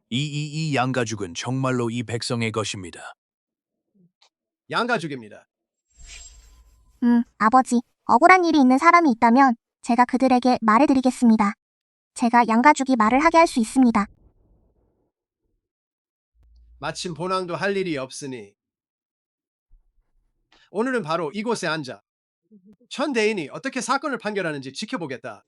이 양가죽은 정말로 이 백성의 것입니다. 양가죽입니다. 아버지, 억울한 일이 있는 사람이 있다면 제가 그들에게 말해드리겠습니다. 제가 양가죽이 말을 하게 할 수 있습니다. 마침 본왕도 할 일이 없으니 오늘은 바로 이곳에 앉아 천대인이 어떻게 사건을 판결하는지 지켜보겠다.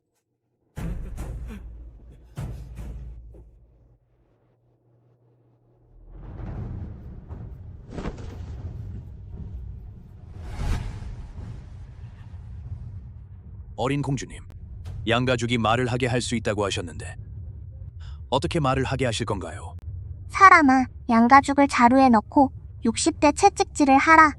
어린 공주님, 양가죽이 말을 하게 할 수 있다고 하셨는데 어떻게 말을 하게 하실 건가요? 사람아, 양가죽을 자루에 넣고 60대 채찍질을 하라.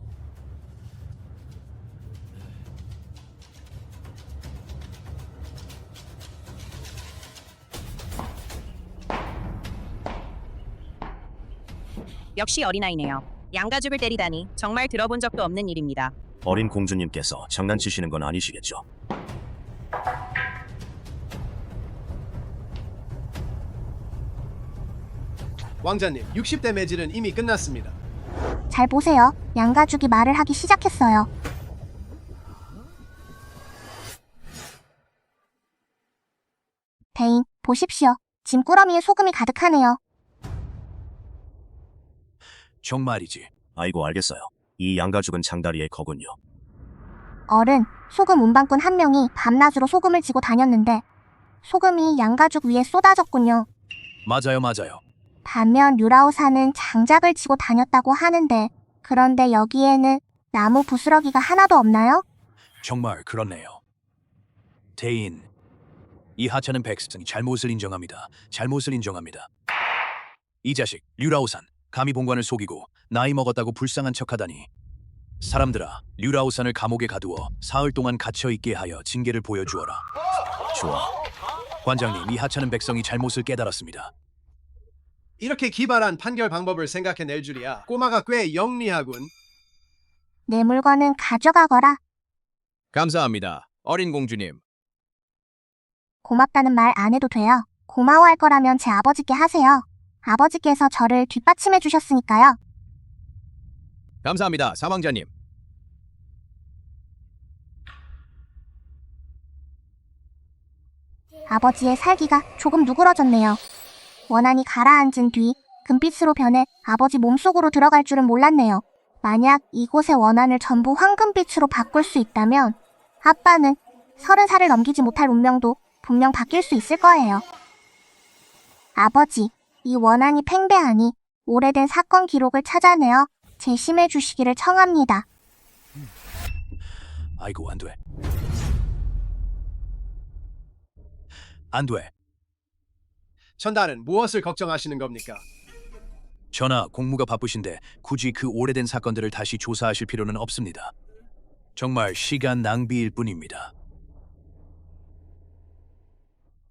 역시 어린아이네요. 양가죽을 때리다니 정말 들어본 적도 없는 일입니다. 어린 공주님께서 장난치시는 건 아니시겠죠? 왕자님, 60대 매질은 이미 끝났습니다. 잘 보세요. 양가죽이 말을 하기 시작했어요. 대인, 보십시오. 짐꾸러미에 소금이 가득하네요. 정말이지. 아이고 알겠어요. 이 양가죽은 장다리의 거군요. 어른, 소금 운반꾼 한 명이 밤낮으로 소금을 지고 다녔는데 소금이 양가죽 위에 쏟아졌군요. 맞아요. 반면 류라오사는 장작을 지고 다녔다고 하는데 그런데 여기에는 나무 부스러기가 하나도 없나요? 정말 그렇네요. 대인, 이 하찮은 백성이 잘못을 인정합니다. 이 자식, 류라오산, 감히 본관을 속이고 나이 먹었다고 불쌍한 척하다니. 사람들아, 류라오산을 감옥에 가두어 사흘 동안 갇혀있게 하여 징계를 보여주어라. 좋아. 관장님, 이 하찮은 백성이 잘못을 깨달았습니다. 이렇게 기발한 판결 방법을 생각해낼 줄이야. 꼬마가 꽤 영리하군. 내 물건은 가져가거라. 감사합니다, 어린 공주님. 고맙다는 말 안 해도 돼요. 고마워할 거라면 제 아버지께 하세요. 아버지께서 저를 뒷받침해 주셨으니까요. 감사합니다, 사망자님. 아버지의 살기가 조금 누그러졌네요. 원한이 가라앉은 뒤 금빛으로 변해 아버지 몸속으로 들어갈 줄은 몰랐네요. 만약 이곳의 원한을 전부 황금빛으로 바꿀 수 있다면 아빠는 30살을 넘기지 못할 운명도 분명 바뀔 수 있을 거예요. 아버지, 이 원한이 팽배하니 오래된 사건 기록을 찾아내어 재심해 주시기를 청합니다. 아이고, 안 돼. 안 돼. 전달은 무엇을 걱정하시는 겁니까? 전하, 공무가 바쁘신데 굳이 그 오래된 사건들을 다시 조사하실 필요는 없습니다. 정말 시간 낭비일 뿐입니다.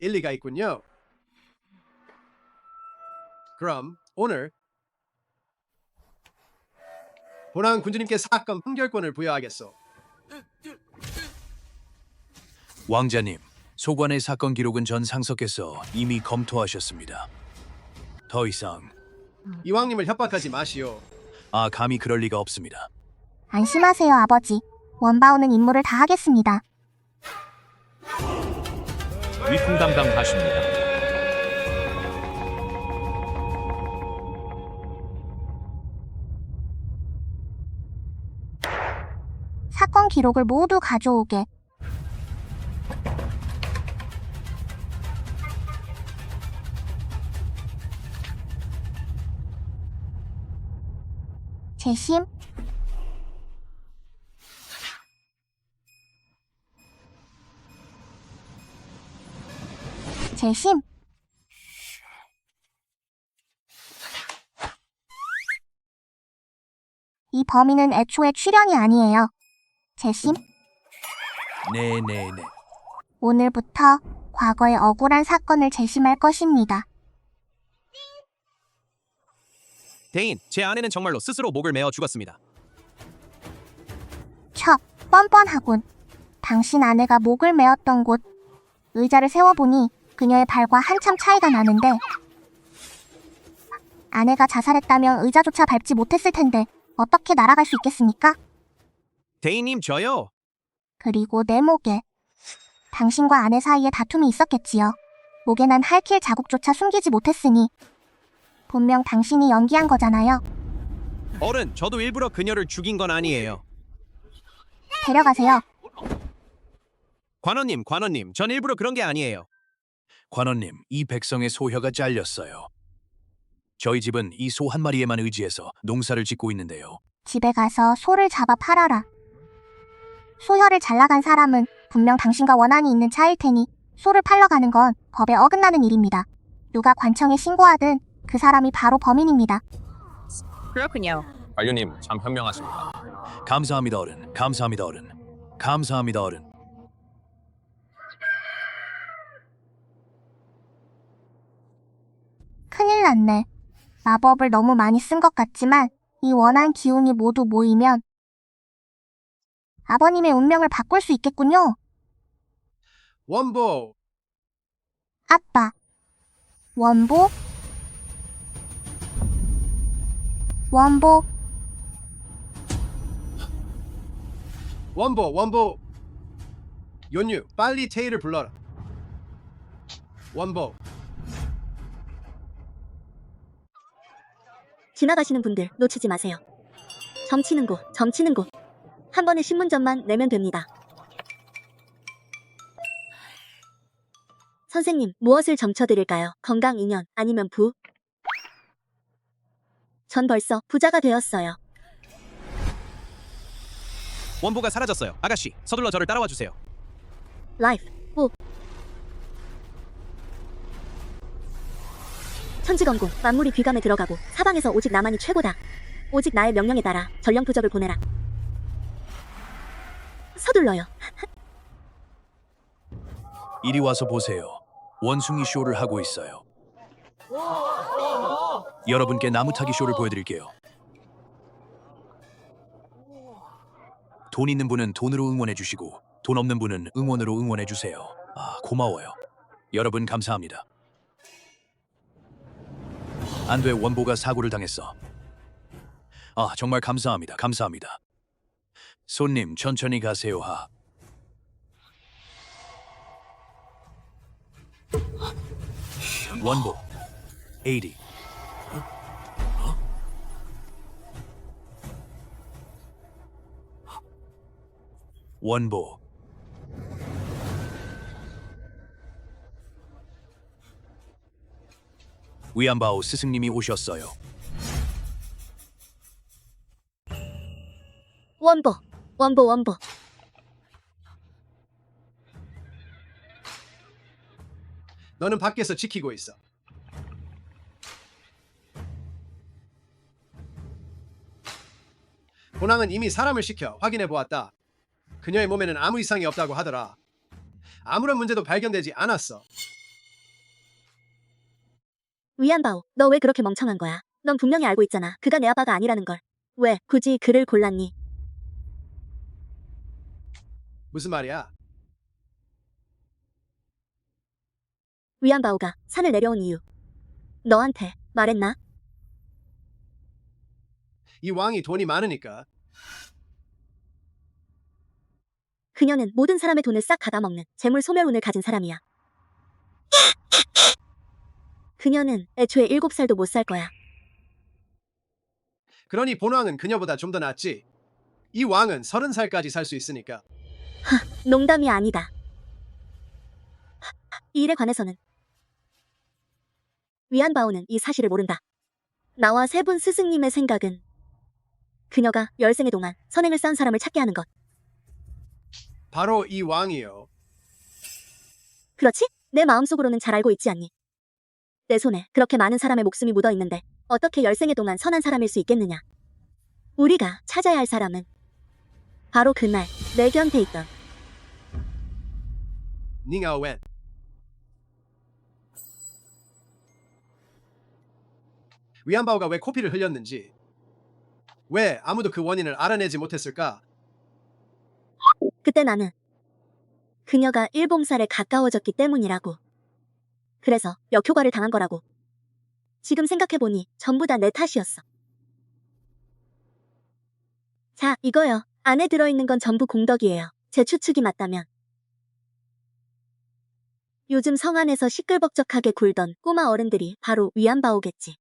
일리가 있군요. 그럼 오늘 본항 군주님께 사건 판결권을 부여하겠소. 왕자님, 소관의 사건 기록은 전 상석께서 이미 검토하셨습니다. 더 이상 이왕님을 협박하지 마시오. 감히 그럴 리가 없습니다. 안심하세요, 아버지. 원바오는 임무를 다 하겠습니다. 위풍당당하십니다. 사건 기록을 모두 가져오게. 재심. 재심. 이 범인은 애초에 출연이 아니에요. 재심. 네네네. 오늘부터 과거의 억울한 사건을 재심할 것입니다. 대인, 제 아내는 정말로 스스로 목을 메어 죽었습니다. 뻔뻔하군. 당신 아내가 목을 메었던 곳. 의자를 세워보니 그녀의 발과 한참 차이가 나는데 아내가 자살했다면 의자조차 밟지 못했을 텐데 어떻게 날아갈 수 있겠습니까? 대인님, 저요. 그리고 내 목에 당신과 아내 사이에 다툼이 있었겠지요. 목에 난 할킬 자국조차 숨기지 못했으니 분명 당신이 연기한 거잖아요. 어른, 저도 일부러 그녀를 죽인 건 아니에요. 데려가세요. 관원님, 전 일부러 그런 게 아니에요. 관원님, 이 백성의 소혀가 잘렸어요. 저희 집은 이 소 한 마리에만 의지해서 농사를 짓고 있는데요. 집에 가서 소를 잡아 팔아라. 소혀를 잘 나간 사람은 분명 당신과 원한이 있는 차일 테니 소를 팔러 가는 건 법에 어긋나는 일입니다. 누가 관청에 신고하든 그 사람이 바로 범인입니다. 그렇군요. 관료님 참 현명하십니다. 감사합니다 어른. 감사합니다 어른. 감사합니다 어른. 큰일 났네. 마법을 너무 많이 쓴 것 같지만 이 원한 기운이 모두 모이면 아버님의 운명을 바꿀 수 있겠군요. 원보. 아빠. 원보? 원보. 원보. 연유, 빨리 테이를 불러라. 원보. 지나가시는 분들 놓치지 마세요. 점치는 곳. 한 번에 신문점만 내면 됩니다. 선생님, 무엇을 점쳐드릴까요? 건강 인연 아니면 부? 전 벌써 부자가 되었어요. 원보가 사라졌어요. 아가씨, 서둘러 저를 따라와 주세요. 라이프, 부. 천지건공, 만물이 귀감에 들어가고 사방에서 오직 나만이 최고다. 오직 나의 명령에 따라 전령 부적을 보내라. 서둘러요. 이리 와서 보세요. 원숭이 쇼를 하고 있어요. 여러분께 나무타기 쇼를 보여드릴게요. 돈 있는 분은 돈으로 응원해 주시고 돈 없는 분은 응원으로 응원해 주세요. 아, 고마워요. 여러분 감사합니다. 안 돼, 원보가 사고를 당했어. 아, 정말 감사합니다. 감사합니다. 손님, 천천히 가세요. 하. 원보 80. 원보 위안바오 스승님이 오셨어요. 원보. 너는 밖에서 지키고 있어. 본왕은 이미 사람을 시켜 확인해 보았다. 그녀의 몸에는 아무 이상이 없다고 하더라. 아무런 문제도 발견되지 않았어. 위안바오, 너 왜 그렇게 멍청한 거야? 넌 분명히 알고 있잖아. 그가 내 아빠가 아니라는 걸. 왜 굳이 그를 골랐니? 무슨 말이야? 위안바오가 산을 내려온 이유 너한테 말했나? 이 왕이 돈이 많으니까. 그녀는 모든 사람의 돈을 싹 갉아먹는 재물 소멸운을 가진 사람이야. 그녀는 애초에 7살도 못 살 거야. 그러니 본왕은 그녀보다 좀 더 낫지. 이 왕은 30살까지 살 수 있으니까. 농담이 아니다. 이 일에 관해서는 위안바오는 이 사실을 모른다. 나와 세 분 스승님의 생각은 그녀가 열생의 동안 선행을 쌓은 사람을 찾게 하는 것. 바로 이 왕이요. 그렇지? 내 마음속으로는 잘 알고 있지 않니? 내 손에 그렇게 많은 사람의 목숨이 묻어 있는데 어떻게 열생의 동안 선한 사람일 수 있겠느냐? 우리가 찾아야 할 사람은 바로 그날 내 곁에 있던 닝아웬. 위안바오가 왜 코피를 흘렸는지, 왜 아무도 그 원인을 알아내지 못했을까? 그때 나는 그녀가 일봉살에 가까워졌기 때문이라고. 그래서 역효과를 당한 거라고. 지금 생각해보니 전부 다 내 탓이었어. 자, 이거요. 안에 들어있는 건 전부 공덕이에요. 제 추측이 맞다면. 요즘 성 안에서 시끌벅적하게 굴던 꼬마 어른들이 바로 위안바오겠지.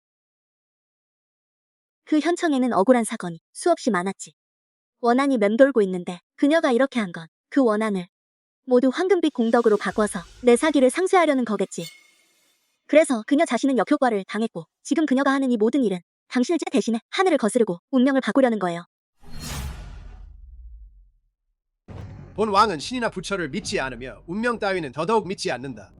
그 현청에는 억울한 사건이 수없이 많았지. 원한이 맴돌고 있는데 그녀가 이렇게 한 건 그 원한을 모두 황금빛 공덕으로 바꿔서 내 사기를 상쇄하려는 거겠지. 그래서 그녀 자신은 역효과를 당했고 지금 그녀가 하는 이 모든 일은 당신을 째 대신에 하늘을 거스르고 운명을 바꾸려는 거예요. 본 왕은 신이나 부처를 믿지 않으며 운명 따위는 더더욱 믿지 않는다.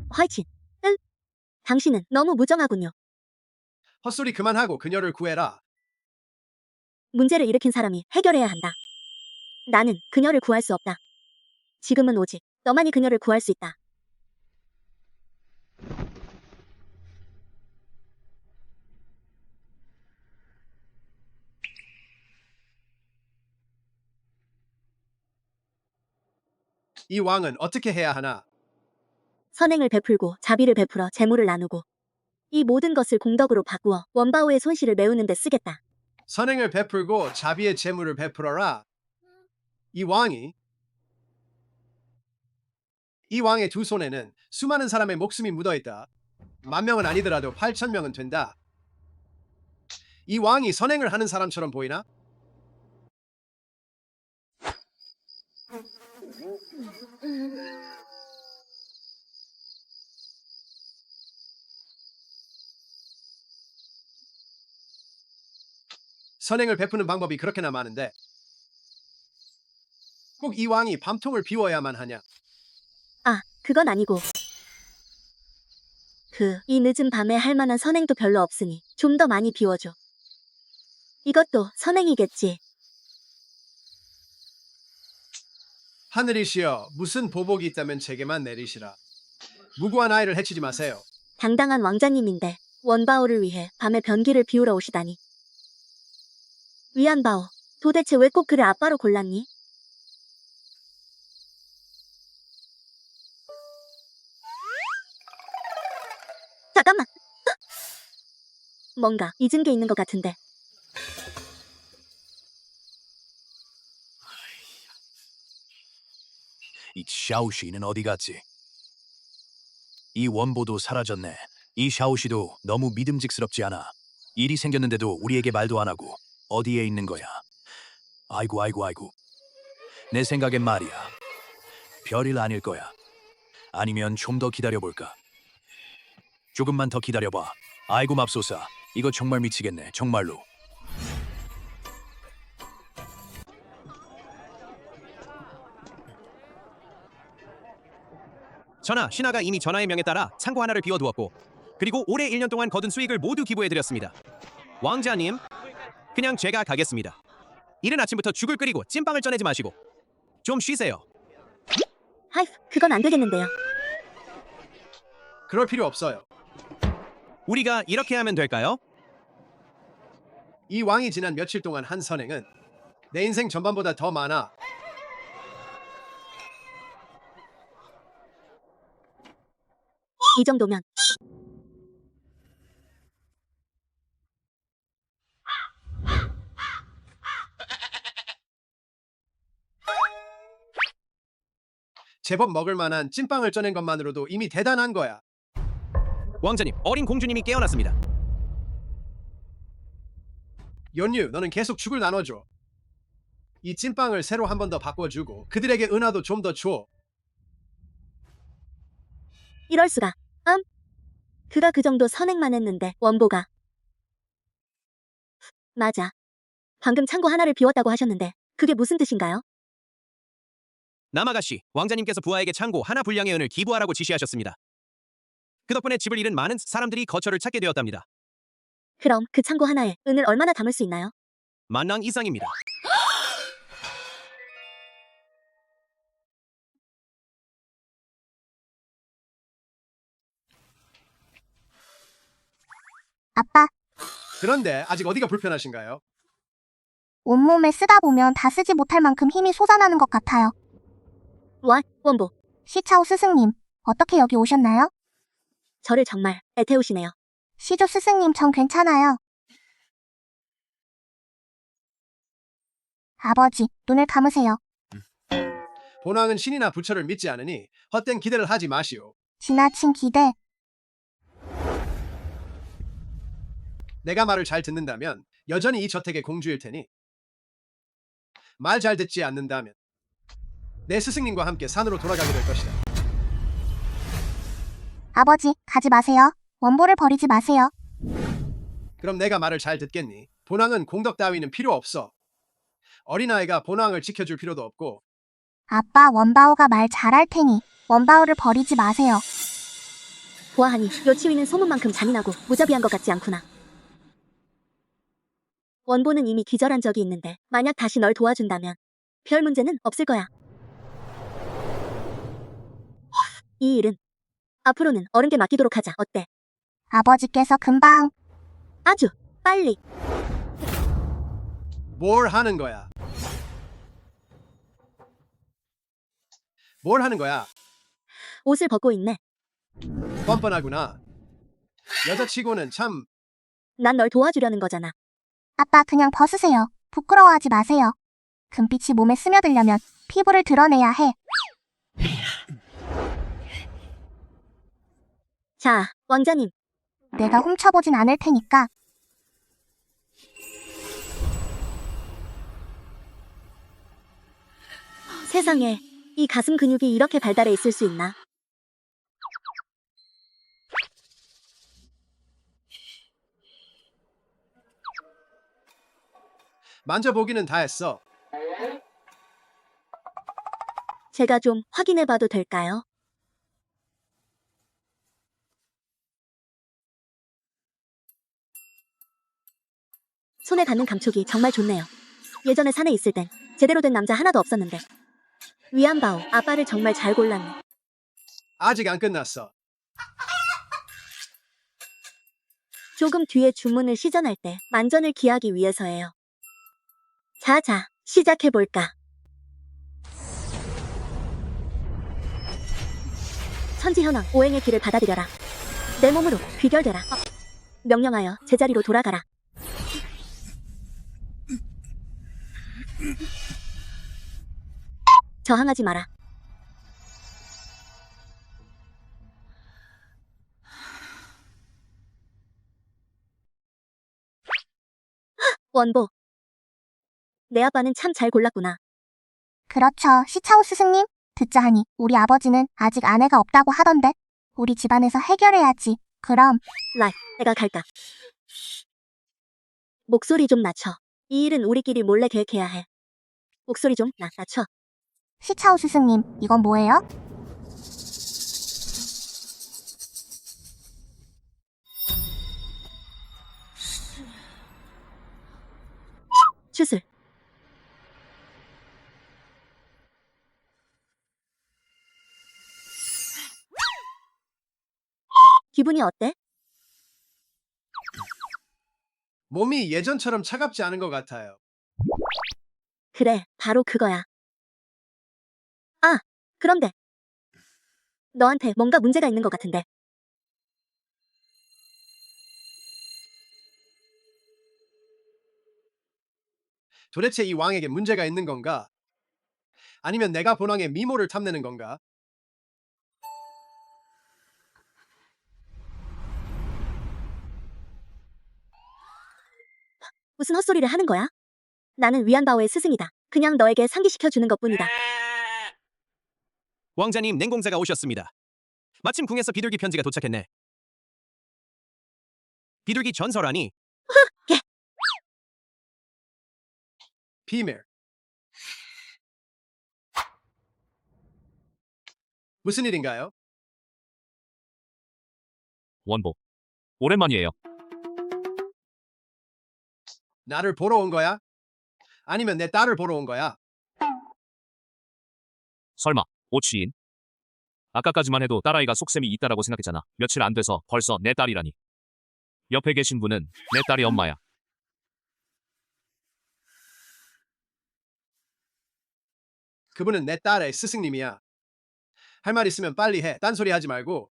화이친. 응? 당신은 너무 무정하군요. 헛소리 그만하고 그녀를 구해라. 문제를 일으킨 사람이 해결해야 한다. 나는 그녀를 구할 수 없다. 지금은 오직 너만이 그녀를 구할 수 있다. 이 왕은 어떻게 해야 하나? 선행을 베풀고 자비를 베풀어 재물을 나누고 이 모든 것을 공덕으로 바꾸어 원바오의 손실을 메우는 데 쓰겠다. 선행을 베풀고 자비의 재물을 베풀어라. 이 왕의 두 손에는 수많은 사람의 목숨이 묻어있다. 10,000명은 아니더라도 8,000명은 된다. 이 왕이 선행을 하는 사람처럼 보이나? 선행을 베푸는 방법이 그렇게나 많은데 꼭 이 왕이 밤통을 비워야만 하냐? 아, 그건 아니고 이 늦은 밤에 할 만한 선행도 별로 없으니 좀 더 많이 비워줘. 이것도 선행이겠지. 하늘이시여, 무슨 보복이 있다면 제게만 내리시라. 무고한 아이를 해치지 마세요. 당당한 왕자님인데 원바오를 위해 밤에 변기를 비우러 오시다니. 위안바오, 도대체 왜 꼭 그를 아빠로 골랐니? 잠깐만. 뭔가 잊은 게 있는 것 같은데. 이 샤오시는 어디 갔지? 이 원보도 사라졌네. 이 샤오시도 너무 믿음직스럽지 않아. 일이 생겼는데도 우리에게 말도 안 하고 어디에 있는 거야? 아이고. 내 생각엔 말이야. 별일 아닐 거야. 아니면 좀 더 기다려볼까? 조금만 더 기다려봐. 아이고 맙소사. 이거 정말 미치겠네. 정말로. 전하, 신하가 이미 전하의 명에 따라 창고 하나를 비워두었고 그리고 올해 1년 동안 거둔 수익을 모두 기부해드렸습니다. 왕자님, 그냥 제가 가겠습니다. 이른 아침부터 죽을 끓이고 찐빵을 쪄내지 마시고 좀 쉬세요. 하이, 그건 안 되겠는데요. 그럴 필요 없어요. 우리가 이렇게 하면 될까요? 이 왕이 지난 며칠 동안 한 선행은 내 인생 전반보다 더 많아. 이 정도면 제법 먹을 만한 찐빵을 쪄낸 것만으로도 이미 대단한 거야. 왕자님, 어린 공주님이 깨어났습니다. 연유, 너는 계속 죽을 나눠줘. 이 찐빵을 새로 한 번 더 바꿔주고 그들에게 은하도 좀 더 줘. 이럴 수가. 그가 그 정도 선행만 했는데 원보가. 맞아. 방금 창고 하나를 비웠다고 하셨는데 그게 무슨 뜻인가요? 남아가씨, 왕자님께서 부하에게 창고 하나 분량의 은을 기부하라고 지시하셨습니다. 그 덕분에 집을 잃은 많은 사람들이 거처를 찾게 되었답니다. 그럼 그 창고 하나에 은을 얼마나 담을 수 있나요? 10,000랑 이상입니다. 아빠, 그런데 아직 어디가 불편하신가요? 온몸에 쓰다 보면 다 쓰지 못할 만큼 힘이 솟아나는 것 같아요. 원보. 시차오 스승님, 어떻게 여기 오셨나요? 저를 정말 애태우시네요. 시조 스승님, 전 괜찮아요. 아버지, 눈을 감으세요. 본왕은 신이나 부처를 믿지 않으니 헛된 기대를 하지 마시오. 지나친 기대. 내가 말을 잘 듣는다면 여전히 이 저택의 공주일 테니 말 잘 듣지 않는다면 내 스승님과 함께 산으로 돌아가게 될 것이다. 아버지, 가지 마세요. 원보를 버리지 마세요. 그럼 내가 말을 잘 듣겠니? 본왕은 공덕 따위는 필요 없어. 어린아이가 본왕을 지켜줄 필요도 없고. 아빠, 원바오가 말 잘할 테니 원바오를 버리지 마세요. 보아하니 여치위는 소문만큼 잔인하고 무자비한 것 같지 않구나. 원보는 이미 기절한 적이 있는데 만약 다시 널 도와준다면 별 문제는 없을 거야. 이 일은 앞으로는 어른께 맡기도록 하자. 어때? 아버지께서 금방. 아주 빨리. 뭘 하는 거야? 뭘 하는 거야? 옷을 벗고 있네. 뻔뻔하구나. 여자치고는 참. 난 널 도와주려는 거잖아. 아빠, 그냥 벗으세요. 부끄러워하지 마세요. 금빛이 몸에 스며들려면 피부를 드러내야 해. 자, 왕자님. 내가 훔쳐보진 않을 테니까. 세상에, 이 가슴 근육이 이렇게 발달해 있을 수 있나? 만져보기는 다 했어. 제가 좀 확인해봐도 될까요? 손에 닿는 감촉이 정말 좋네요. 예전에 산에 있을 땐 제대로 된 남자 하나도 없었는데. 위안바오, 아빠를 정말 잘 골랐네. 아직 안 끝났어. 조금 뒤에 주문을 시전할 때 만전을 기하기 위해서예요. 자자, 시작해볼까? 천지현왕, 오행의 길을 받아들여라. 내 몸으로 귀결되라. 명령하여 제자리로 돌아가라. 저항하지 마라. 원보. 내 아빠는 참 잘 골랐구나. 그렇죠, 시차오 스승님. 듣자 하니 우리 아버지는 아직 아내가 없다고 하던데. 우리 집안에서 해결해야지. 그럼. 라이, 내가 갈까? 목소리 좀 낮춰. 이 일은 우리끼리 몰래 계획해야 해. 목소리 좀 낮춰. 시차오 스승님, 이건 뭐예요? 추술. 기분이 어때? 몸이 예전처럼 차갑지 않은 것 같아요. 그래, 바로 그거야. 아, 그런데 너한테 뭔가 문제가 있는 것 같은데. 도대체 이 왕에게 문제가 있는 건가? 아니면 내가 본왕의 미모를 탐내는 건가? 무슨 헛소리를 하는 거야? 나는 위안바오의 스승이다. 그냥 너에게 상기시켜주는 것뿐이다. 왕자님, 냉공자가 오셨습니다. 마침 궁에서 비둘기 편지가 도착했네. 비둘기 전설하니? 비밀. 무슨 일인가요? 원보. 오랜만이에요. 나를 보러 온 거야? 아니면 내 딸을 보러 온 거야? 설마 오치인? 아까까지만 해도 딸아이가 속셈이 있다라고 생각했잖아. 며칠 안 돼서 벌써 내 딸이라니. 옆에 계신 분은 내 딸의 엄마야. 그분은 내 딸의 스승님이야. 할 말 있으면 빨리 해. 딴소리 하지 말고.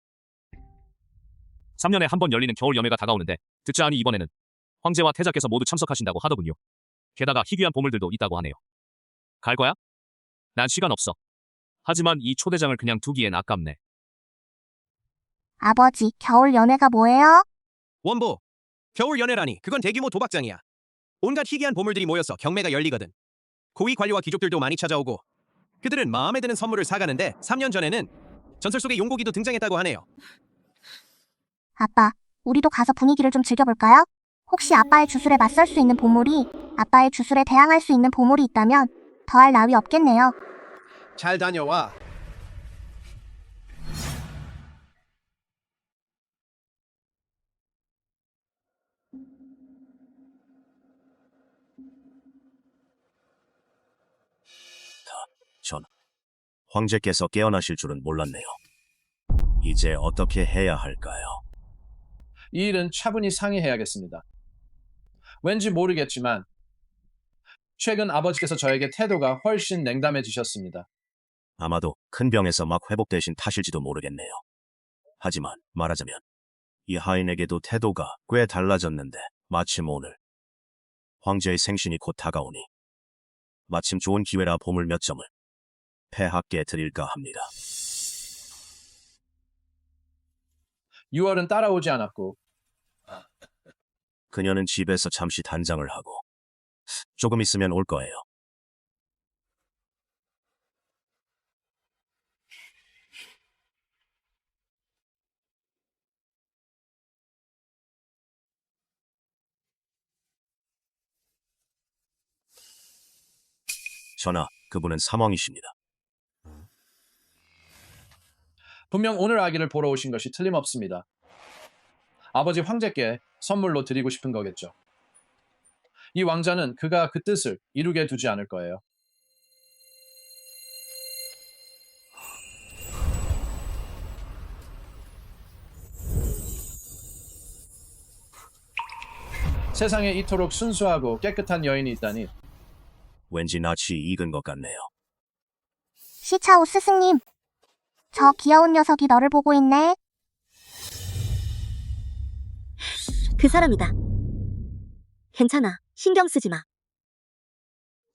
3년에 한 번 열리는 겨울 연회가 다가오는데 듣자 하니 이번에는 황제와 태자께서 모두 참석하신다고 하더군요. 게다가 희귀한 보물들도 있다고 하네요. 갈 거야? 난 시간 없어. 하지만 이 초대장을 그냥 두기엔 아깝네. 아버지, 겨울 연애가 뭐예요? 원보, 겨울 연회라니 그건 대규모 도박장이야. 온갖 희귀한 보물들이 모여서 경매가 열리거든. 고위 관료와 귀족들도 많이 찾아오고 그들은 마음에 드는 선물을 사가는데 3년 전에는 전설 속의 용고기도 등장했다고 하네요. 아빠, 우리도 가서 분위기를 좀 즐겨볼까요? 혹시 아빠의 주술에 맞설 수 있는 보물이, 아빠의 주술에 대항할 수 있는 보물이 있다면 더할 나위 없겠네요. 잘 다녀와. 전 황제께서 깨어나실 줄은 몰랐네요. 이제 어떻게 해야 할까요? 이 일은 차분히 상의해야겠습니다. 왠지 모르겠지만 최근 아버지께서 저에게 태도가 훨씬 냉담해지셨습니다. 아마도 큰 병에서 막 회복되신 탓일지도 모르겠네요. 하지만 말하자면 이 하인에게도 태도가 꽤 달라졌는데 마침 오늘 황제의 생신이 곧 다가오니 마침 좋은 기회라 보물 몇 점을 폐하께 드릴까 합니다. 6월은 따라오지 않았고 그녀는 집에서 잠시 단장을 하고 조금 있으면 올 거예요. 전하, 그분은 사망이십니다. 분명 오늘 아기를 보러 오신 것이 틀림없습니다. 아버지 황제께 선물로 드리고 싶은 거겠죠. 이 왕자는 그가 그 뜻을 이루게 두지 않을 거예요. 세상에 이토록 순수하고 깨끗한 여인이 있다니. 왠지 낯이 익은 것 같네요. 시차오 스승님. 저 귀여운 녀석이 너를 보고 있네. 그 사람이다. 괜찮아. 신경 쓰지 마.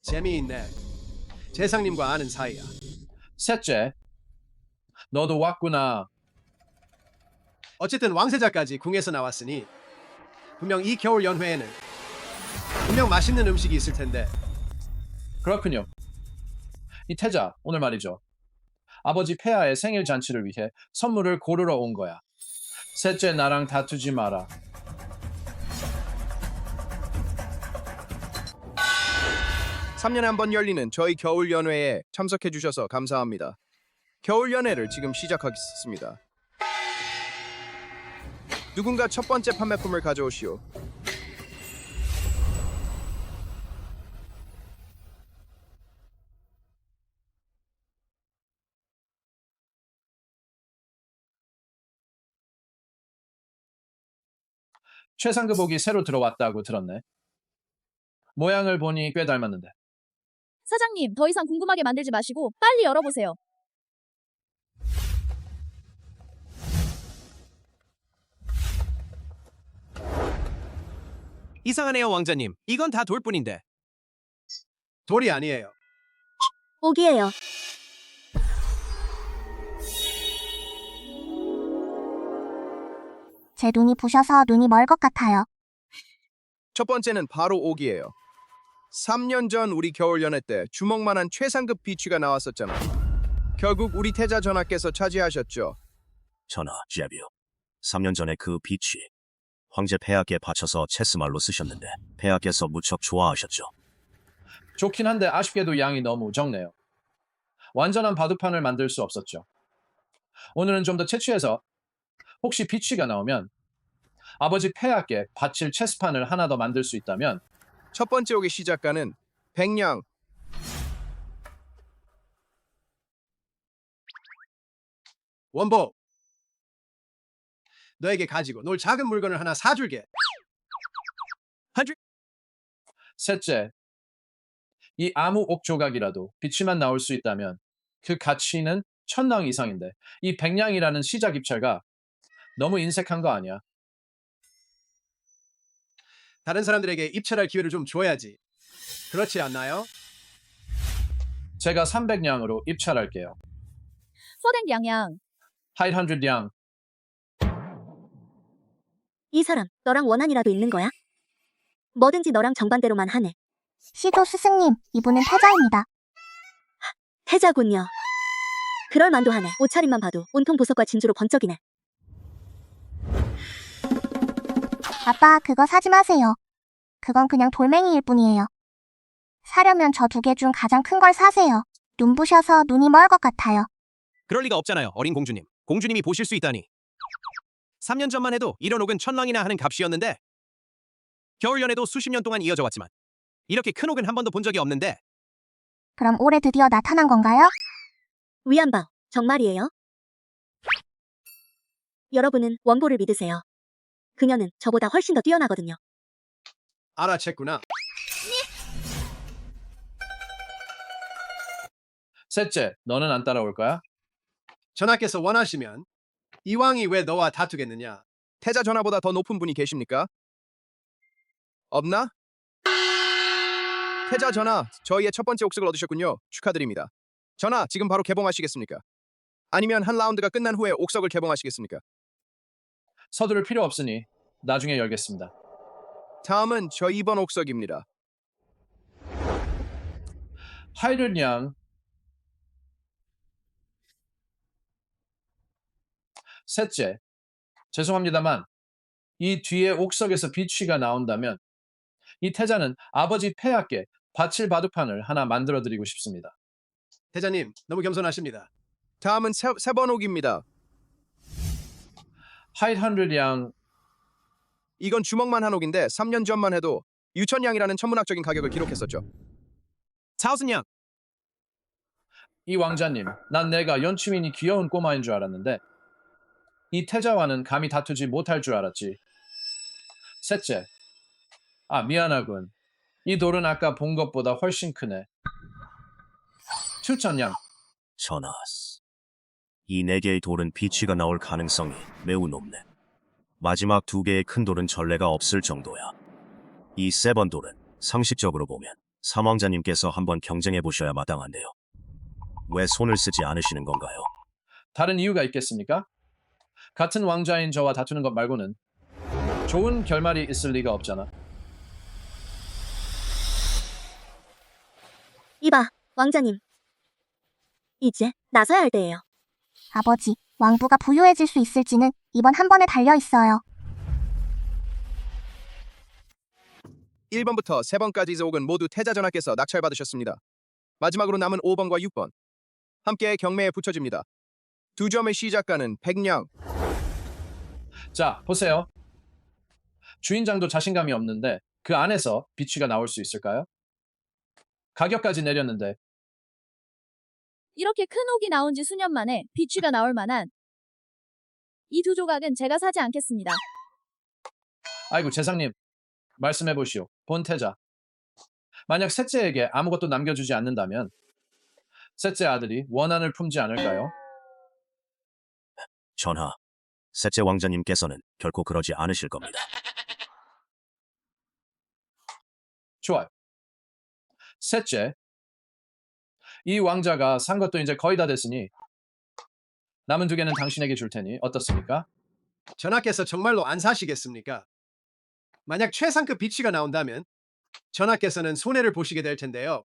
재미있네. 재상님과 아는 사이야. 셋째, 너도 왔구나. 어쨌든 왕세자까지 궁에서 나왔으니 분명 이 겨울 연회에는 분명 맛있는 음식이 있을 텐데. 그렇군요. 이 태자, 오늘 말이죠. 아버지 폐하의 생일 잔치를 위해 선물을 고르러 온 거야. 셋째, 나랑 다투지 마라. 삼 년에 한 번 열리는 저희 겨울 연회에 참석해 주셔서 감사합니다. 겨울 연회를 지금 시작하겠습니다. 누군가 첫 번째 판매품을 가져오시오. 최상급옥이 새로 들어왔다고 들었네. 모양을 보니 꽤 닮았는데. 사장님, 더 이상 궁금하게 만들지 마시고 빨리 열어보세요. 이상하네요, 왕자님. 이건 다 돌뿐인데. 돌이 아니에요. 옥이에요. 제 눈이 부셔서 눈이 멀 것 같아요. 첫 번째는 바로 옥이에요. 3년 전 우리 겨울 연회 때 주먹만한 최상급 비취가 나왔었잖아. 결국 우리 태자 전하께서 차지하셨죠. 전하, 제비요. 3년 전에 그 빛이 황제 폐하께 바쳐서 체스말로 쓰셨는데 폐하께서 무척 좋아하셨죠. 좋긴 한데 아쉽게도 양이 너무 적네요. 완전한 바둑판을 만들 수 없었죠. 오늘은 좀 더 채취해서 혹시 비취가 나오면 아버지 폐하께 바칠 체스판을 하나 더 만들 수 있다면 첫 번째 옥의 시작가는 백냥. 원복. 너에게 가지고 놀 작은 물건을 하나 사줄게. 셋째, 이 아무 옥 조각이라도 비취만 나올 수 있다면 그 가치는 1000랑 이상인데 이 백냥이라는 시작 입찰가 너무 인색한 거 아니야? 다른 사람들에게 입찰할 기회를 좀 줘야지. 그렇지 않나요? 제가 300냥으로 입찰할게요. 소댕 양양. 800냥. 이 사람, 너랑 원한이라도 있는 거야? 뭐든지 너랑 정반대로만 하네. 시도 스승님, 이분은 태자입니다. 태자군요. 그럴 만도 하네. 옷차림만 봐도 온통 보석과 진주로 번쩍이네. 아빠, 그거 사지 마세요. 그건 그냥 돌멩이일 뿐이에요. 사려면 저 두 개 중 가장 큰 걸 사세요. 눈부셔서 눈이 멀 것 같아요. 그럴 리가 없잖아요, 어린 공주님. 공주님이 보실 수 있다니. 3년 전만 해도 이런 옥은 1,000랑이나 하는 값이었는데 겨울 연애도 수십 년 동안 이어져 왔지만 이렇게 큰 옥은 한 번도 본 적이 없는데 그럼 올해 드디어 나타난 건가요? 위안방, 정말이에요? 여러분은 원고를 믿으세요. 그녀는 저보다 훨씬 더 뛰어나거든요. 알아챘구나. 셋째, 너는 안 따라올 거야? 전하께서 원하시면 이 왕이 왜 너와 다투겠느냐? 태자 전하보다 더 높은 분이 계십니까? 없나? 태자 전하, 저희의 첫 번째 옥석을 얻으셨군요. 축하드립니다. 전하, 지금 바로 개봉하시겠습니까? 아니면 한 라운드가 끝난 후에 옥석을 개봉하시겠습니까? 서두를 필요 없으니 나중에 열겠습니다. 다음은 저 2번 옥석입니다. 하이른양. 셋째, 죄송합니다만 이 뒤에 옥석에서 비취가 나온다면 이 태자는 아버지 폐하께 바칠 바둑판을 하나 만들어드리고 싶습니다. 태자님, 너무 겸손하십니다. 다음은 세 번 옥입니다. 하이른양. 이건 주먹만 한 옥인데 3년 전만 해도 유천양이라는 천문학적인 가격을 기록했었죠. 4,000양. 이 왕자님, 난 내가 연치민이 귀여운 꼬마인 줄 알았는데 이 태자와는 감히 다투지 못할 줄 알았지. 셋째, 미안하군. 이 돌은 아까 본 것보다 훨씬 크네. 7,000양. 전하, 이 4개의 돌은 비취가 나올 가능성이 매우 높네. 마지막 2개의 큰 돌은 전례가 없을 정도야. 이 3번 돌은 상식적으로 보면 삼왕자님께서 한번 경쟁해 보셔야 마땅한데요. 왜 손을 쓰지 않으시는 건가요? 다른 이유가 있겠습니까? 같은 왕자인 저와 다투는 것 말고는 좋은 결말이 있을 리가 없잖아. 이봐, 왕자님. 이제 나서야 할 때예요. 아버지, 왕부가 부유해질 수 있을지는 이번 한 번에 달려 있어요. 1번부터 3번까지 옥은 모두 태자 전하께서 낙찰받으셨습니다. 마지막으로 남은 5번과 6번. 함께 경매에 붙여집니다. 2점의 시작가는 100냥. 자, 보세요. 주인장도 자신감이 없는데 그 안에서 비취가 나올 수 있을까요? 가격까지 내렸는데 이렇게 큰 옥이 나온 지 수년 만에 비취가 나올 만한 이 두 조각은 제가 사지 않겠습니다. 아이고 재상님, 말씀해 보시오. 본태자. 만약 셋째에게 아무것도 남겨주지 않는다면 셋째 아들이 원한을 품지 않을까요? 전하, 셋째 왕자님께서는 결코 그러지 않으실 겁니다. 좋아요. 셋째, 이 왕자가 산 것도 이제 거의 다 됐으니 남은 2개는 당신에게 줄 테니 어떻습니까? 전하께서 정말로 안 사시겠습니까? 만약 최상급 비치가 나온다면 전하께서는 손해를 보시게 될 텐데요.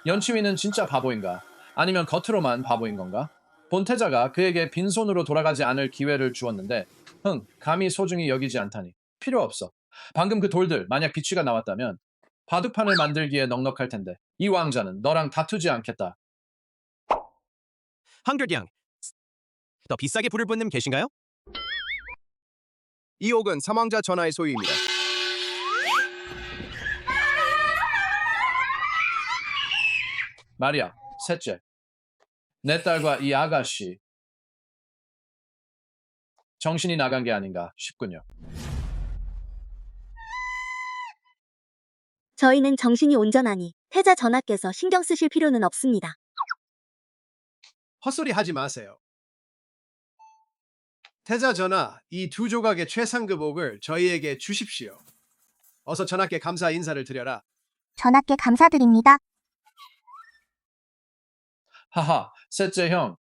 연치위는 진짜 바보인가? 아니면 겉으로만 바보인 건가? 본태자가 그에게 빈손으로 돌아가지 않을 기회를 주었는데 감히 소중히 여기지 않다니. 필요 없어. 방금 그 돌들 만약 비취가 나왔다면 바둑판을 만들기에 넉넉할 텐데 이 왕자는 너랑 다투지 않겠다. 한결양, 더 비싸게 부를 분님 계신가요? 이 옥은 삼왕자 전하의 소유입니다. 말이야, 셋째. 내 딸과 이 아가씨 정신이 나간 게 아닌가 싶군요. 저희는 정신이 온전하니 태자 전하께서 신경 쓰실 필요는 없습니다. 헛소리 하지 마세요. 태자 전하, 이 2 조각의 최상급 옥을 저희에게 주십시오. 어서 전하께 감사 인사를 드려라. 전하께 감사드립니다. 하하, 셋째 형.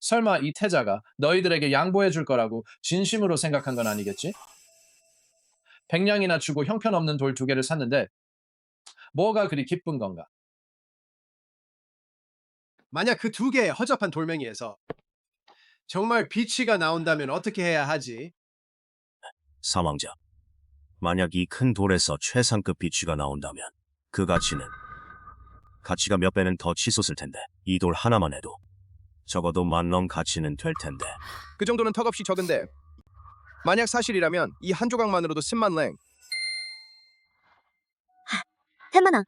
설마 이 태자가 너희들에게 양보해 줄 거라고 진심으로 생각한 건 아니겠지? 100냥이나 주고 형편없는 돌 2개를 샀는데 뭐가 그리 기쁜 건가? 만약 그 2개의 허접한 돌멩이에서 정말 비치가 나온다면 어떻게 해야 하지? 사망자. 만약 이 큰 돌에서 최상급 비취가 나온다면 그 가치가 몇 배는 더 치솟을 텐데 이 돌 하나만 해도 적어도 10,000렁 가치는 될 텐데. 그 정도는 턱없이 적은데 만약 사실이라면 이 한 조각만으로도 10만 랭. 대만아,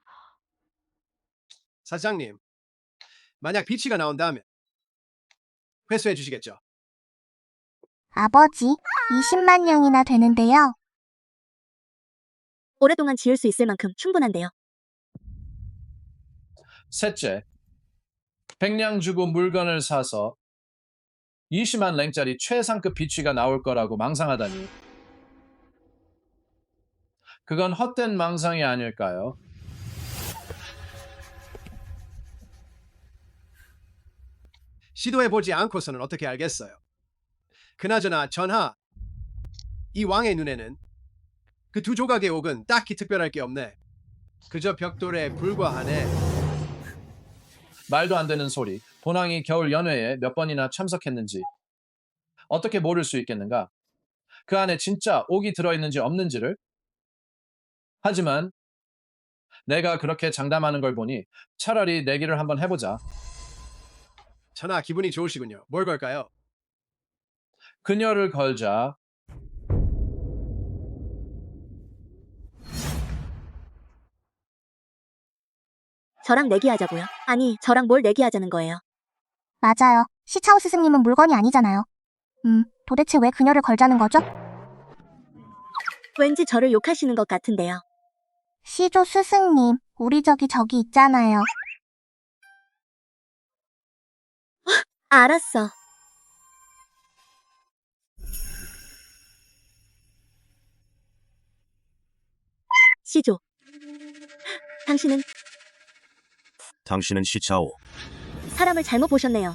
사장님, 만약 비치가 나온다면 회수해 주시겠죠? 아버지, 20만 령이나 되는데요. 오랫동안 지을 수 있을 만큼 충분한데요. 셋째, 100냥 주고 물건을 사서 20만 랭짜리 최상급 비취가 나올 거라고 망상하다니. 그건 헛된 망상이 아닐까요? 시도해보지 않고서는 어떻게 알겠어요? 그나저나 전하, 이 왕의 눈에는 그 두 조각의 옥은 딱히 특별할 게 없네. 그저 벽돌에 불과하네. 말도 안 되는 소리. 본왕이 겨울 연회에 몇 번이나 참석했는지 어떻게 모를 수 있겠는가? 그 안에 진짜 옥이 들어있는지 없는지를. 하지만 내가 그렇게 장담하는 걸 보니 차라리 내기를 한번 해보자. 전하, 기분이 좋으시군요. 뭘 걸까요? 그녀를 걸자. 저랑 내기하자고요? 아니, 저랑 뭘 내기하자는 거예요? 맞아요. 시차오 스승님은 물건이 아니잖아요. 도대체 왜 그녀를 걸자는 거죠? 왠지 저를 욕하시는 것 같은데요. 시조 스승님, 우리 저기 있잖아요. 알았어. 시조, 당신은 시차오. 사람을 잘못 보셨네요.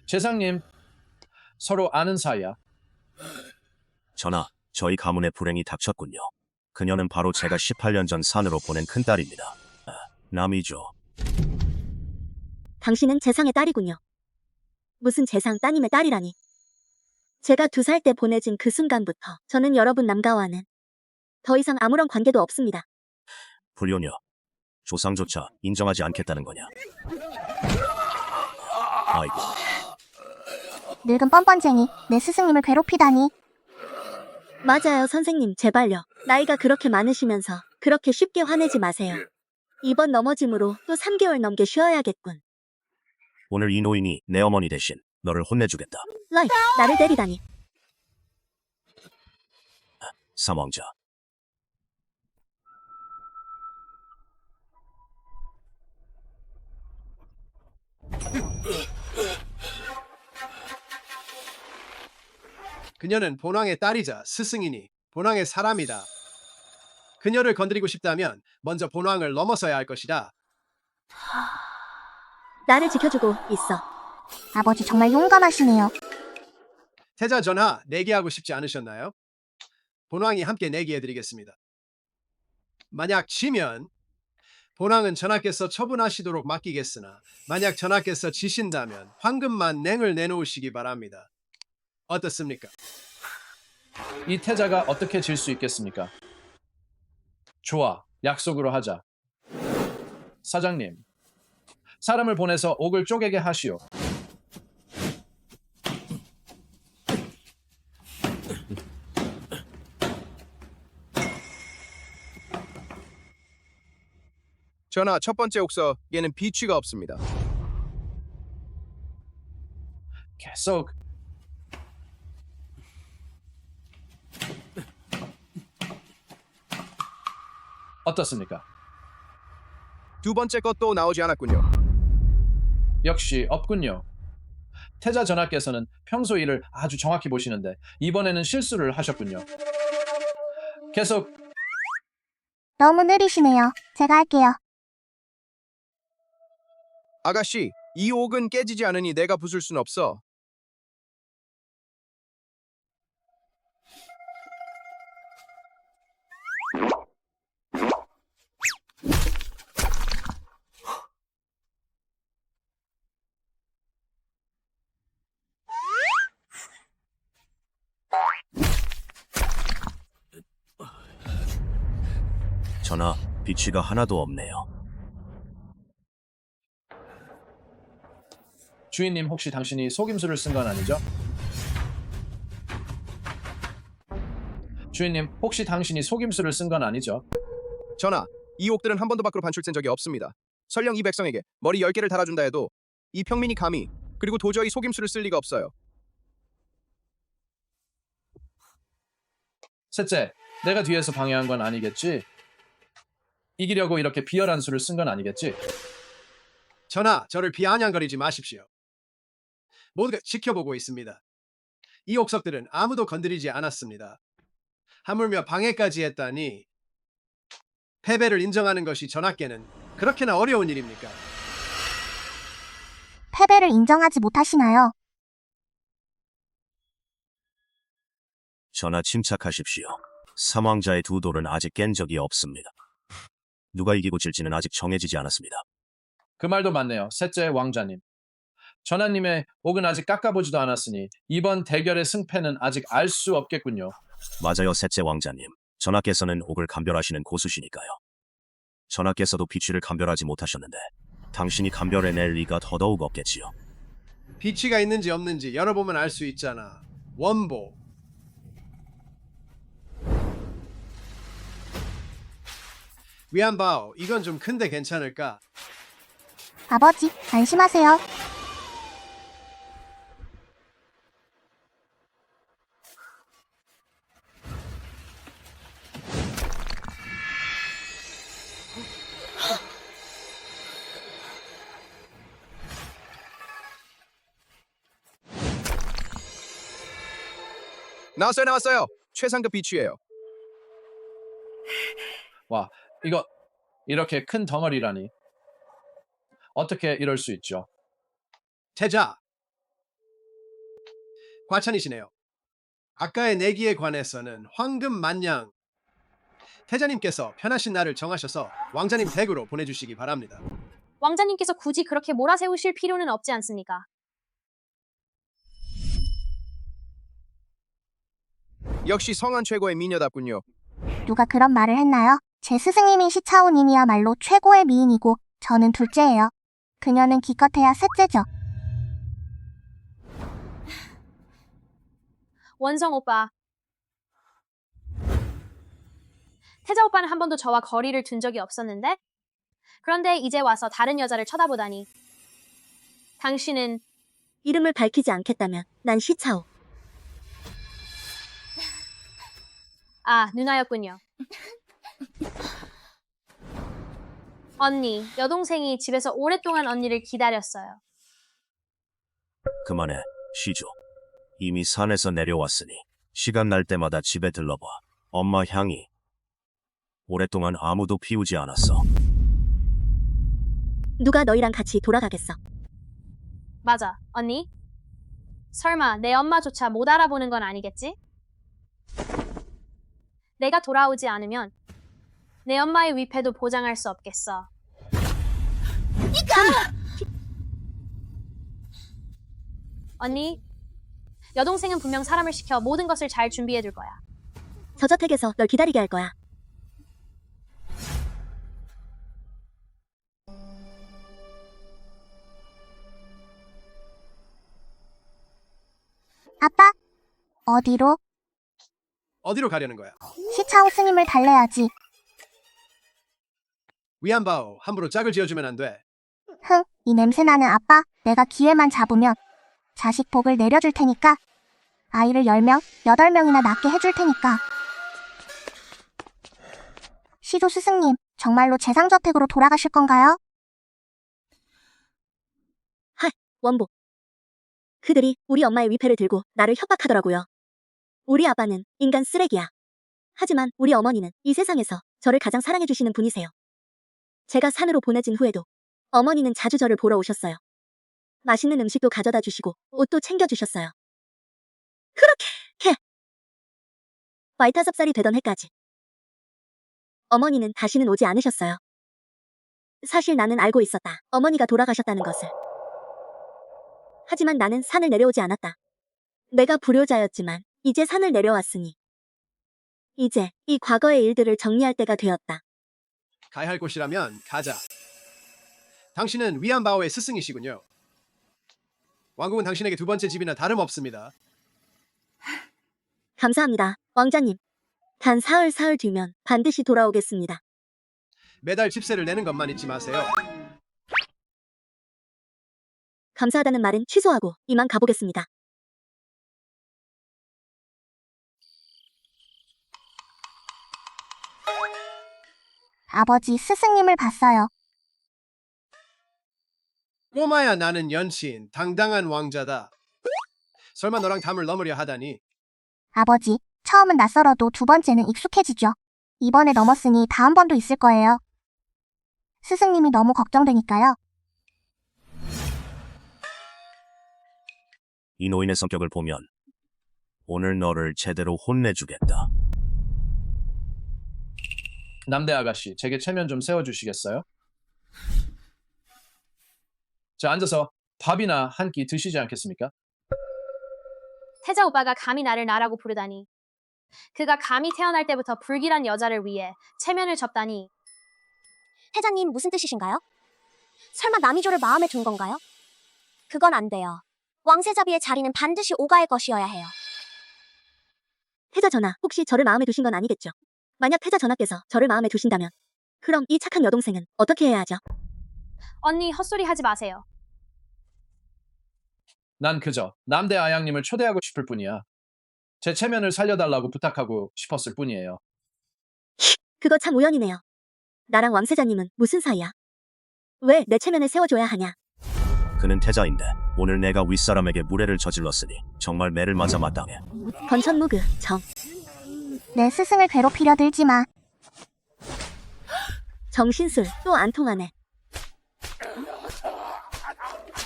재상님, 서로 아는 사이야. 전하, 저희 가문에 불행이 닥쳤군요. 그녀는 바로 제가 18년 전 산으로 보낸 큰딸입니다. 남이죠. 당신은 재상의 딸이군요. 무슨 재상 따님의 딸이라니. 제가 2살 때 보내진 그 순간부터 저는 여러분 남가와는 더 이상 아무런 관계도 없습니다. 불효녀. 조상조차 인정하지 않겠다는 거냐. 아이고. 늙은 뻔뻔쟁이, 내 스승님을 괴롭히다니. 맞아요, 선생님, 제발요. 나이가 그렇게 많으시면서 그렇게 쉽게 화내지 마세요. 이번 넘어짐으로 또 3개월 넘게 쉬어야겠군. 오늘 이 노인이 내 어머니 대신 너를 혼내주겠다. 라이, 나를 때리다니. 사망자. 그녀는 본왕의 딸이자 스승이니 본왕의 사람이다. 그녀를 건드리고 싶다면 먼저 본왕을 넘어서야 할 것이다. 나를 지켜주고 있어. 아버지 정말 용감하시네요. 태자 전하, 내기하고 싶지 않으셨나요? 본왕이 함께 내기해드리겠습니다. 만약 지면 본왕은 전하께서 처분하시도록 맡기겠으나 만약 전하께서 지신다면 황금만 냉을 내놓으시기 바랍니다. 어떻습니까? 이 태자가 어떻게 질 수 있겠습니까? 좋아, 약속으로 하자. 사장님, 사람을 보내서 옥을 쪼개게 하시오. 전하, 첫 번째 옥서 얘는 비취가 없습니다. 계속. 어떻습니까? 두 번째 것도 나오지 않았군요. 역시 없군요. 태자 전하께서는 평소 일을 아주 정확히 보시는데 이번에는 실수를 하셨군요. 계속. 너무 느리시네요. 제가 할게요. 아가씨, 이 옥은 깨지지 않으니 내가 부술 순 없어. 전하, 비취가 하나도 없네요. 주인님, 혹시 당신이 속임수를 쓴 건 아니죠? 주인님, 혹시 당신이 속임수를 쓴 건 아니죠? 전하, 이 옥들은 한 번도 밖으로 반출된 적이 없습니다. 설령 이 백성에게 머리 10개를 달아준다 해도 이 평민이 감히 그리고 도저히 속임수를 쓸 리가 없어요. 셋째, 내가 뒤에서 방해한 건 아니겠지? 이기려고 이렇게 비열한 수를 쓴 건 아니겠지? 전하, 저를 비아냥거리지 마십시오. 모두가 지켜보고 있습니다. 이 옥석들은 아무도 건드리지 않았습니다. 하물며 방해까지 했다니 패배를 인정하는 것이 전하께는 그렇게나 어려운 일입니까? 패배를 인정하지 못하시나요? 전하, 침착하십시오. 삼왕자의 두 돌은 아직 깬 적이 없습니다. 누가 이기고 질지는 아직 정해지지 않았습니다. 그 말도 맞네요. 셋째 왕자님. 전하님의 옥은 아직 깎아보지도 않았으니 이번 대결의 승패는 아직 알 수 없겠군요. 맞아요, 셋째 왕자님. 전하께서는 옥을 감별하시는 고수시니까요. 전하께서도 비취를 감별하지 못하셨는데 당신이 감별해낼 리가 더더욱 없겠지요. 비치가 있는지 없는지 열어보면 알 수 있잖아. 원보. 위안바오, 이건 좀 큰데 괜찮을까? 아버지, 안심하세요. 나왔어요. 최상급 비취예요. 와, 이거 이렇게 큰 덩어리라니. 어떻게 이럴 수 있죠? 태자. 과찬이시네요. 아까의 내기에 관해서는 황금 만냥. 태자님께서 편하신 날을 정하셔서 왕자님 댁으로 보내주시기 바랍니다. 왕자님께서 굳이 그렇게 몰아세우실 필요는 없지 않습니까? 역시 성안 최고의 미녀답군요. 누가 그런 말을 했나요? 제 스승님인 시차오님이야말로 최고의 미인이고 저는 둘째예요. 그녀는 기껏해야 셋째죠. 원성 오빠. 태자 오빠는 한 번도 저와 거리를 둔 적이 없었는데? 그런데 이제 와서 다른 여자를 쳐다보다니. 당신은 이름을 밝히지 않겠다면 난 시차오. 아, 누나였군요. 언니, 여동생이 집에서 오랫동안 언니를 기다렸어요. 그만해, 시조. 이미 산에서 내려왔으니 시간 날 때마다 집에 들러봐. 엄마 향이 오랫동안 아무도 피우지 않았어. 누가 너희랑 같이 돌아가겠어? 맞아, 언니. 설마 내 엄마조차 못 알아보는 건 아니겠지? 내가 돌아오지 않으면 내 엄마의 위패도 보장할 수 없겠어. 언니, 여동생은 분명 사람을 시켜 모든 것을 잘 준비해둘 거야. 저저택에서 널 기다리게 할 거야. 아빠, 어디로? 어디로 가려는 거야? 시차오 스님을 달래야지. 위안바오, 함부로 짝을 지어주면 안 돼. 흥, 이 냄새나는 아빠, 내가 기회만 잡으면 자식 복을 내려줄 테니까. 아이를 10명, 8명이나 낳게 해줄 테니까. 시조 스승님, 정말로 재상저택으로 돌아가실 건가요? 원보. 그들이 우리 엄마의 위패를 들고 나를 협박하더라고요. 우리 아빠는 인간 쓰레기야. 하지만 우리 어머니는 이 세상에서 저를 가장 사랑해주시는 분이세요. 제가 산으로 보내진 후에도 어머니는 자주 저를 보러 오셨어요. 맛있는 음식도 가져다 주시고 옷도 챙겨주셨어요. 그렇게 와이타섭살이 되던 해까지 어머니는 다시는 오지 않으셨어요. 사실 나는 알고 있었다. 어머니가 돌아가셨다는 것을. 하지만 나는 산을 내려오지 않았다. 내가 불효자였지만 이제 산을 내려왔으니 이제 이 과거의 일들을 정리할 때가 되었다. 가야 할 곳이라면 가자. 당신은 위안바오의 스승이시군요. 왕국은 당신에게 두 번째 집이나 다름없습니다. 감사합니다, 왕자님. 단 사흘 뒤면 반드시 돌아오겠습니다. 매달 집세를 내는 것만 잊지 마세요. 감사하다는 말은 취소하고 이만 가보겠습니다. 아버지, 스승님을 봤어요. 꼬마야, 나는 연신 당당한 왕자다. 설마 너랑 담을 넘으려 하다니. 아버지, 처음은 낯설어도 두 번째는 익숙해지죠. 이번에 넘었으니 다음 번도 있을 거예요. 스승님이 너무 걱정되니까요. 이 노인의 성격을 보면 오늘 너를 제대로 혼내주겠다. 남대 아가씨, 제게 체면 좀 세워주시겠어요? 자, 앉아서 밥이나 한 끼 드시지 않겠습니까? 태자 오빠가 감히 나를 나라고 부르다니. 그가 감히 태어날 때부터 불길한 여자를 위해 체면을 접다니. 태자님, 무슨 뜻이신가요? 설마 남이조를 마음에 둔 건가요? 그건 안 돼요. 왕세자비의 자리는 반드시 오가의 것이어야 해요. 태자 전하, 혹시 저를 마음에 두신 건 아니겠죠? 만약 태자 전하께서 저를 마음에 두신다면 그럼 이 착한 여동생은 어떻게 해야 하죠? 언니, 헛소리 하지 마세요. 난 그저 남대 아양님을 초대하고 싶을 뿐이야. 제 체면을 살려달라고 부탁하고 싶었을 뿐이에요. 그거 참 우연이네요. 나랑 왕세자님은 무슨 사이야? 왜 내 체면을 세워줘야 하냐? 그는 태자인데 오늘 내가 윗사람에게 무례를 저질렀으니 정말 매를 맞아 마땅해. 건천무그 정. 내 스승을 괴롭히려 들지 마. 정신술 또 안 통하네.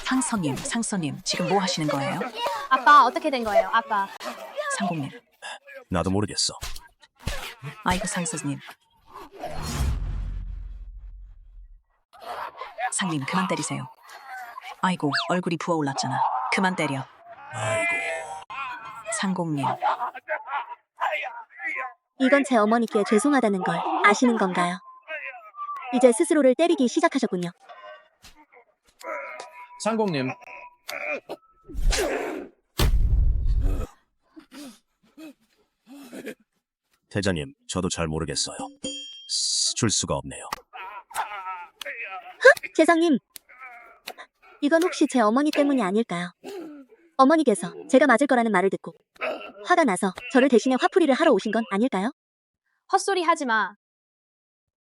상서님, 지금 뭐 하시는 거예요? 아빠, 어떻게 된 거예요, 아빠? 상공님, 나도 모르겠어. 아이고 상서님. 상님, 그만 때리세요. 아이고, 얼굴이 부어올랐잖아. 그만 때려. 아이고. 상공님, 이건 제 어머니께 죄송하다는 걸 아시는 건가요? 이제 스스로를 때리기 시작하셨군요. 상공님, 태자님, 저도 잘 모르겠어요. 줄 수가 없네요. 재상님, 이건 혹시 제 어머니 때문이 아닐까요? 어머니께서 제가 맞을 거라는 말을 듣고 화가 나서 저를 대신에 화풀이를 하러 오신 건 아닐까요? 헛소리 하지 마.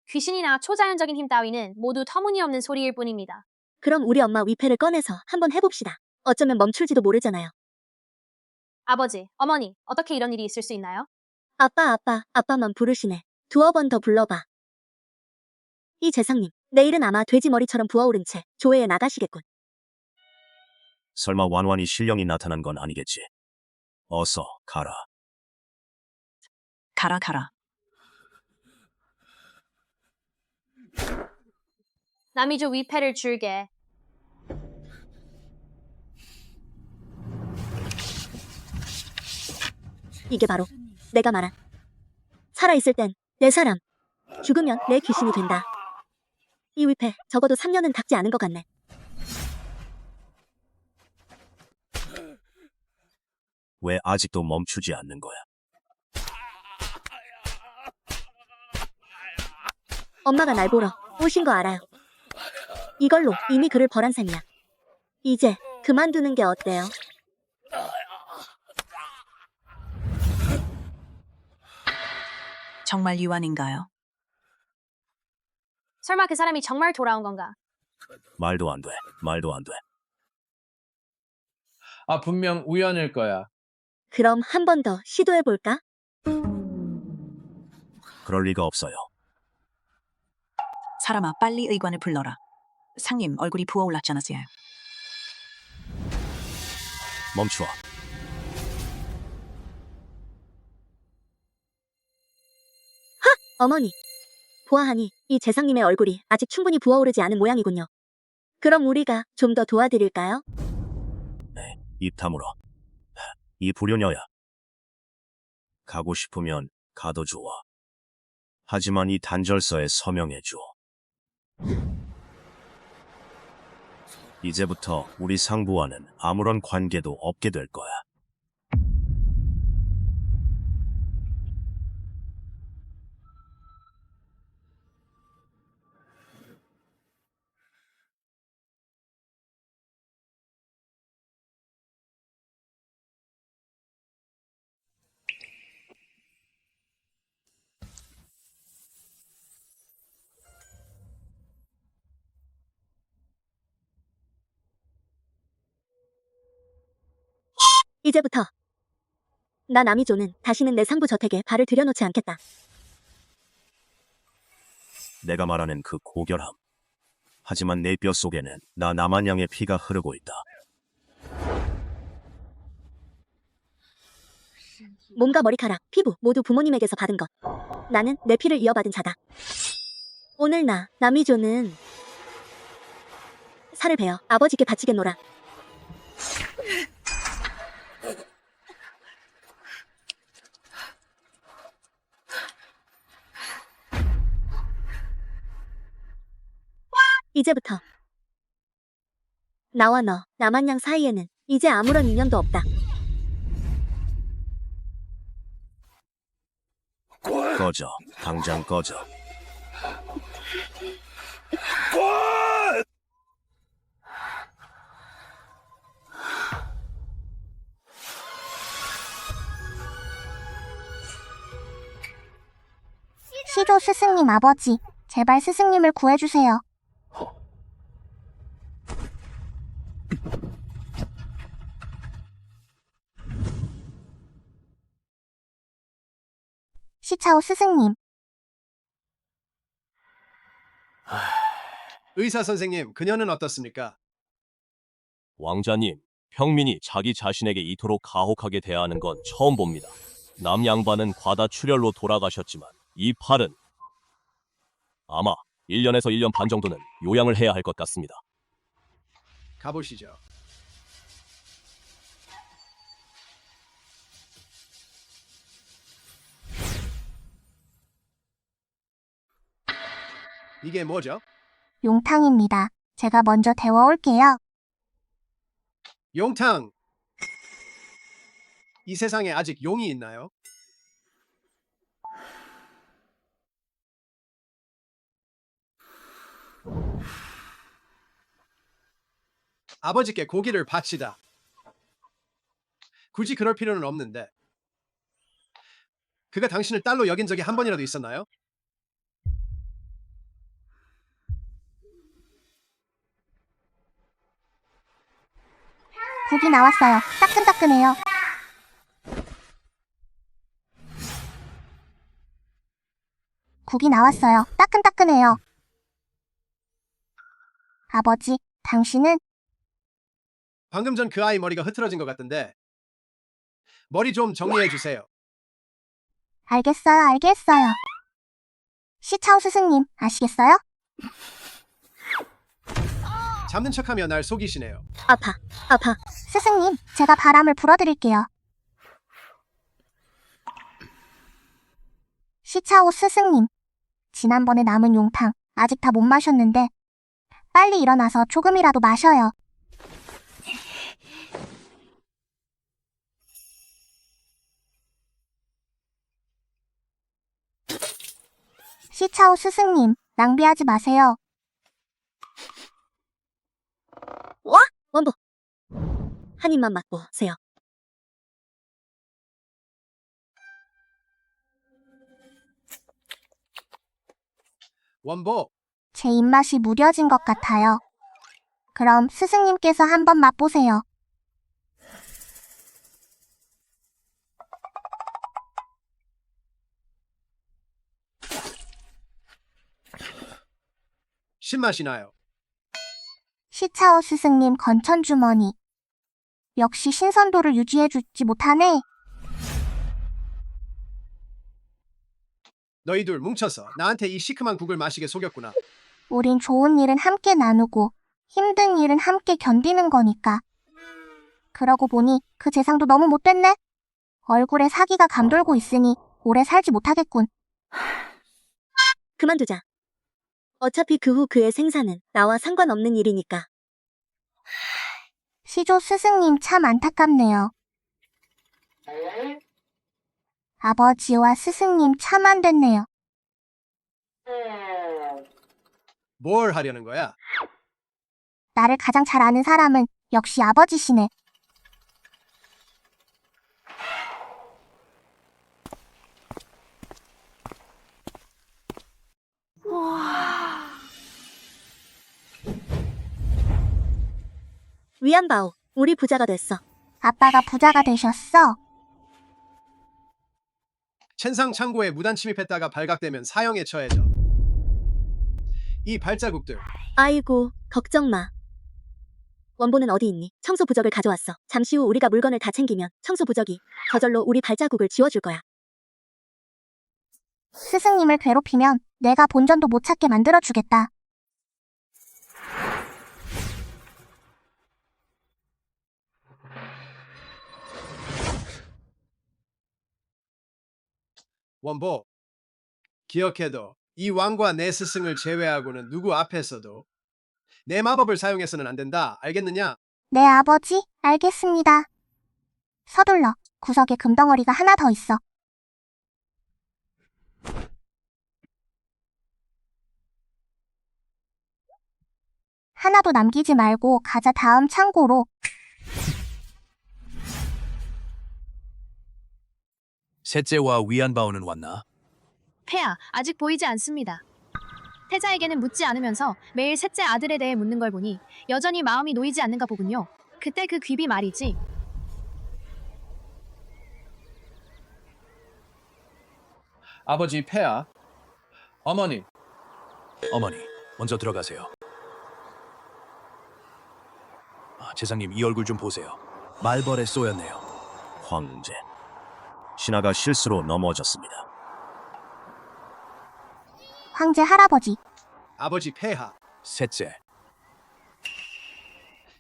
귀신이나 초자연적인 힘 따위는 모두 터무니없는 소리일 뿐입니다. 그럼 우리 엄마 위패를 꺼내서 한번 해봅시다. 어쩌면 멈출지도 모르잖아요. 아버지, 어머니, 어떻게 이런 일이 있을 수 있나요? 아빠만 부르시네. 두어 번 더 불러봐. 이 재상님, 내일은 아마 돼지 머리처럼 부어오른 채 조회에 나가시겠군. 설마 완완히 신령이 나타난 건 아니겠지. 어서 가라. 가라. 남이주 위패를 줄게. 이게 바로 내가 말한 살아있을 땐 내 사람, 죽으면 내 귀신이 된다. 이 위패 적어도 3년은 닦지 않은 것 같네. 왜 아직도 멈추지 않는 거야? 엄마가 날 보러 오신 거 알아요. 이걸로 이미 그를 벌한 셈이야. 이제 그만두는 게 어때요? 정말 유한인가요? 설마 그 사람이 정말 돌아온 건가? 말도 안 돼. 아, 분명 우연일 거야. 그럼 한 번 더 시도해볼까? 그럴 리가 없어요. 사람아, 빨리 의관을 불러라. 상님, 얼굴이 부어올랐잖아요. 멈추어. 어머니, 보아하니 이 재상님의 얼굴이 아직 충분히 부어오르지 않은 모양이군요. 그럼 우리가 좀 더 도와드릴까요? 입 다물어. 이 불효녀야. 가고 싶으면 가도 좋아. 하지만 이 단절서에 서명해줘. 이제부터 우리 상부와는 아무런 관계도 없게 될 거야. 이제부터 나 남이조는 다시는 내 상부 저택에 발을 들여놓지 않겠다. 내가 말하는 그 고결함. 하지만 내 뼛속에는 나 남한양의 피가 흐르고 있다. 몸과 머리카락, 피부 모두 부모님에게서 받은 것. 나는 내 피를 이어받은 자다. 오늘 나 남이조는 살을 베어 아버지께 바치겠노라. 이제부터 나와 너, 남한양 사이에는 이제 아무런 인연도 없다. 꺼져. 당장 꺼져. 시조 스승님 아버지, 제발 스승님을 구해주세요. 시차오 스승님. 의사 선생님, 그녀는 어떻습니까? 왕자님, 평민이 자기 자신에게 이토록 가혹하게 대하는 건 처음 봅니다. 남 양반은 과다출혈로 돌아가셨지만 이 팔은 아마 1년에서 1년 반 정도는 요양을 해야 할 것 같습니다. 가보시죠. 이게 뭐죠? 용탕입니다. 제가 먼저 데워올게요. 용탕! 이 세상에 아직 용이 있나요? 아버지께 고기를 바치다. 굳이 그럴 필요는 없는데. 그가 당신을 딸로 여긴 적이 한 번이라도 있었나요? 국이 나왔어요. 따끈따끈해요. 국이 나왔어요. 따끈따끈해요. 아버지, 당신은 방금 전 그 아이 머리가 흐트러진 것 같은데 머리 좀 정리해 주세요. 알겠어요. 시차오 스승님, 아시겠어요? 잡는 척하며 날 속이시네요. 아파. 스승님, 제가 바람을 불어드릴게요. 시차오 스승님, 지난번에 남은 용탕 아직 다 못 마셨는데 빨리 일어나서 조금이라도 마셔요. 시차오 스승님, 낭비하지 마세요. 와? 원보. 한 입만 맛보세요. 원보, 제 입맛이 무뎌진 것 같아요. 그럼 스승님께서 한번 맛보세요. 신맛이 나요. 시차오 스승님 건천주머니. 역시 신선도를 유지해주지 못하네. 너희 둘 뭉쳐서 나한테 이 시큼한 국을 마시게 속였구나. 우린 좋은 일은 함께 나누고 힘든 일은 함께 견디는 거니까. 그러고 보니 그 재상도 너무 못됐네. 얼굴에 사기가 감돌고 있으니 오래 살지 못하겠군. 그만두자. 어차피 그 후 그의 생사는 나와 상관없는 일이니까. 시조 스승님 참 안타깝네요. 아버지와 스승님 참 안 됐네요. 뭘 하려는 거야? 나를 가장 잘 아는 사람은 역시 아버지시네. 위안바오, 우리 부자가 됐어. 아빠가 부자가 되셨어? 첸상 창고에 무단 침입했다가 발각되면 사형에 처해져. 이 발자국들 아이고, 걱정 마. 원보는 어디 있니? 청소 부적을 가져왔어. 잠시 후 우리가 물건을 다 챙기면 청소 부적이 저절로 우리 발자국을 지워줄 거야. 스승님을 괴롭히면 내가 본전도 못 찾게 만들어주겠다. 원보, 기억해도 이 왕과 내 스승을 제외하고는 누구 앞에서도 내 마법을 사용해서는 안 된다. 알겠느냐? 네, 아버지, 알겠습니다. 서둘러, 구석에 금덩어리가 하나 더 있어. 하나도 남기지 말고 가자. 다음 창고로. 셋째와 위안바오는 왔나? 폐하, 아직 보이지 않습니다. 태자에게는 묻지 않으면서 매일 셋째 아들에 대해 묻는 걸 보니 여전히 마음이 놓이지 않는가 보군요. 그때 그 귀비 말이지. 아버지 폐하, 어머니, 어머니, 먼저 들어가세요. 재상님, 이 얼굴 좀 보세요. 말벌에 쏘였네요. 황제. 신하가 실수로 넘어졌습니다. 황제 할아버지, 아버지 폐하, 셋째,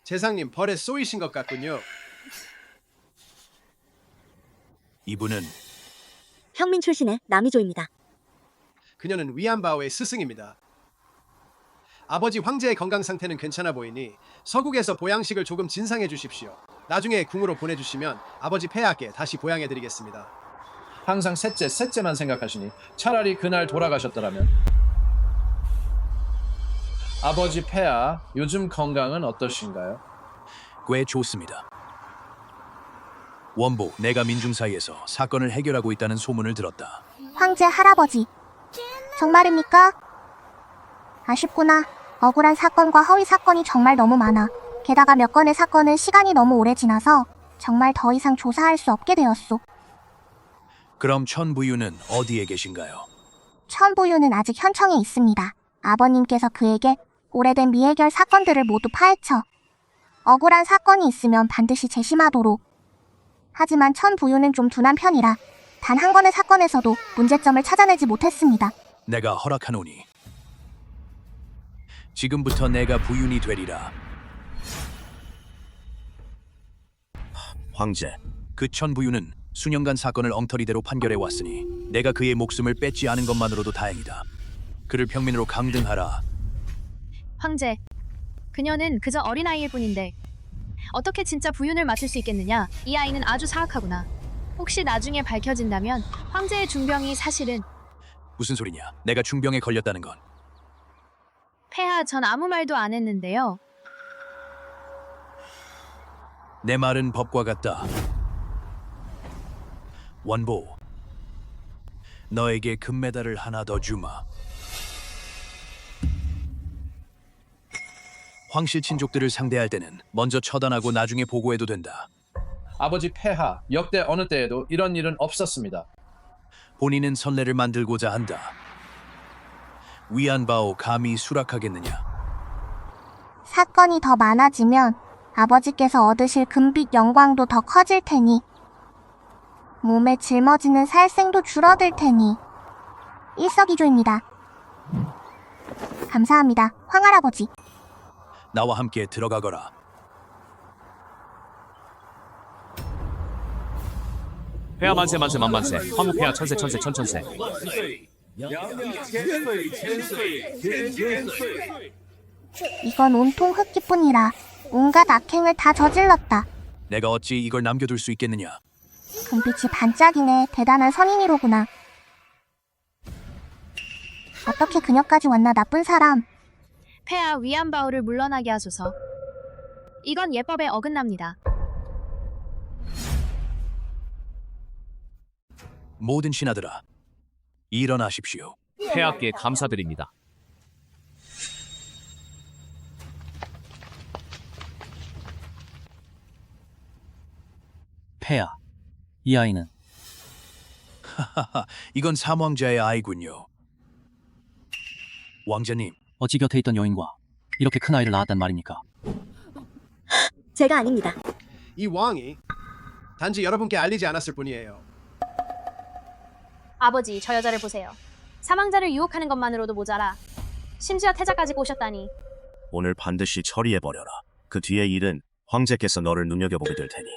재상님 벌에 쏘이신 것 같군요. 이분은 평민 출신의 남이조입니다. 그녀는 위안바오의 스승입니다. 아버지 황제의 건강 상태는 괜찮아 보이니 서국에서 보양식을 조금 진상해 주십시오. 나중에 궁으로 보내주시면 아버지 폐하께 다시 보양해 드리겠습니다. 항상 셋째만 생각하시니 차라리 그날 돌아가셨더라면. 아버지 폐하, 요즘 건강은 어떠신가요? 꽤 좋습니다. 원보, 내가 민중 사이에서 사건을 해결하고 있다는 소문을 들었다. 황제 할아버지. 정말입니까? 아쉽구나. 억울한 사건과 허위 사건이 정말 너무 많아. 게다가 몇 건의 사건은 시간이 너무 오래 지나서 정말 더 이상 조사할 수 없게 되었소. 그럼 천부유는 어디에 계신가요? 천부유는 아직 현청에 있습니다. 아버님께서 그에게 오래된 미해결 사건들을 모두 파헤쳐 억울한 사건이 있으면 반드시 재심하도록. 하지만 천부유는 좀 둔한 편이라 단 한 건의 사건에서도 문제점을 찾아내지 못했습니다. 내가 허락하노니 지금부터 내가 부윤이 되리라. 황제. 그 천부유는 수년간 사건을 엉터리대로 판결해 왔으니 내가 그의 목숨을 뺏지 않은 것만으로도 다행이다. 그를 평민으로 강등하라. 황제, 그녀는 그저 어린아이일 뿐인데 어떻게 진짜 부윤을 맡을 수 있겠느냐? 이 아이는 아주 사악하구나. 혹시 나중에 밝혀진다면 황제의 중병이 사실은... 무슨 소리냐? 내가 중병에 걸렸다는 건. 폐하, 전 아무 말도 안 했는데요. 내 말은 법과 같다. 원보, 너에게 금메달을 하나 더 주마. 황실 친족들을 상대할 때는 먼저 처단하고 나중에 보고해도 된다. 아버지 폐하, 역대 어느 때에도 이런 일은 없었습니다. 본인은 선례를 만들고자 한다. 위안바오 감히 수락하겠느냐? 사건이 더 많아지면 아버지께서 얻으실 금빛 영광도 더 커질 테니 몸에 짊어지는 살생도 줄어들 테니 일석이조입니다. 감사합니다, 황할아버지. 나와 함께 들어가거라. 폐하 만세 만세 만만세, 황후 폐하 천세 천세 천천세. 이건 온통 흑기뿐이라 온갖 악행을 다 저질렀다. 내가 어찌 이걸 남겨둘 수 있겠느냐? 금빛이 반짝이네. 대단한 선인이로구나. 어떻게 그녀까지 왔나 나쁜 사람. 폐하 위안바오를 물러나게 하소서. 이건 예법에 어긋납니다. 모든 신하들아, 일어나십시오. 폐하께 감사드립니다. 폐하, 이 아이는 하하하, 이건 삼왕자의 아이군요. 왕자님, 어찌 곁에 있던 여인과 이렇게 큰 아이를 낳았단 말입니까? 제가 아닙니다. 이 왕이 단지 여러분께 알리지 않았을 뿐이에요. 아버지, 저 여자를 보세요. 사망자를 유혹하는 것만으로도 모자라 심지어 태자까지 꼬셨다니. 오늘 반드시 처리해버려라. 그 뒤의 일은 황제께서 너를 눈여겨보게 될 테니.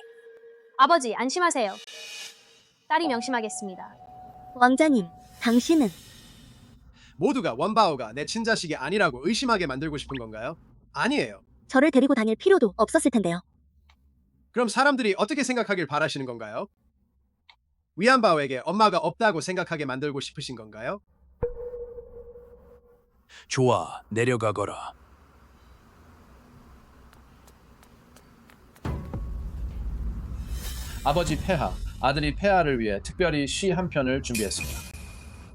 아버지, 안심하세요. 딸이 명심하겠습니다. 왕자님, 당신은 모두가 원바오가 내 친자식이 아니라고 의심하게 만들고 싶은 건가요? 아니에요. 저를 데리고 다닐 필요도 없었을 텐데요. 그럼 사람들이 어떻게 생각하길 바라시는 건가요? 위안바오에게 엄마가 없다고 생각하게 만들고 싶으신 건가요? 좋아, 내려가거라. 아버지 폐하, 아들이 폐하를 위해 특별히 시 한 편을 준비했습니다.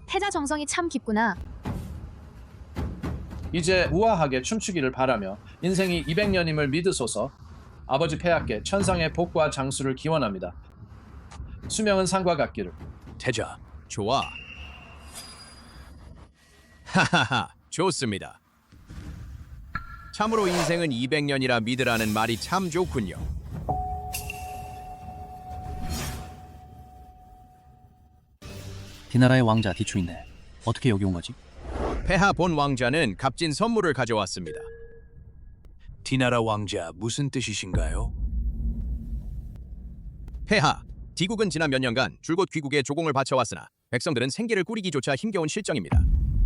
태자 정성이 참 깊구나. 이제 우아하게 춤추기를 바라며 인생이 200년임을 믿으소서. 아버지 폐하께 천상의 복과 장수를 기원합니다. 수명은 상과 같기를. 태자, 좋아. 하하하, 좋습니다. 참으로 인생은 200년이라 믿으라는 말이 참 좋군요. 디나라의 왕자 디추인데 어떻게 여기 온 거지? 폐하 본 왕자는 값진 선물을 가져왔습니다. 디나라 왕자, 무슨 뜻이신가요? 폐하, 디국은 지난 몇 년간 줄곧 귀국에 조공을 바쳐왔으나 백성들은 생계를 꾸리기조차 힘겨운 실정입니다.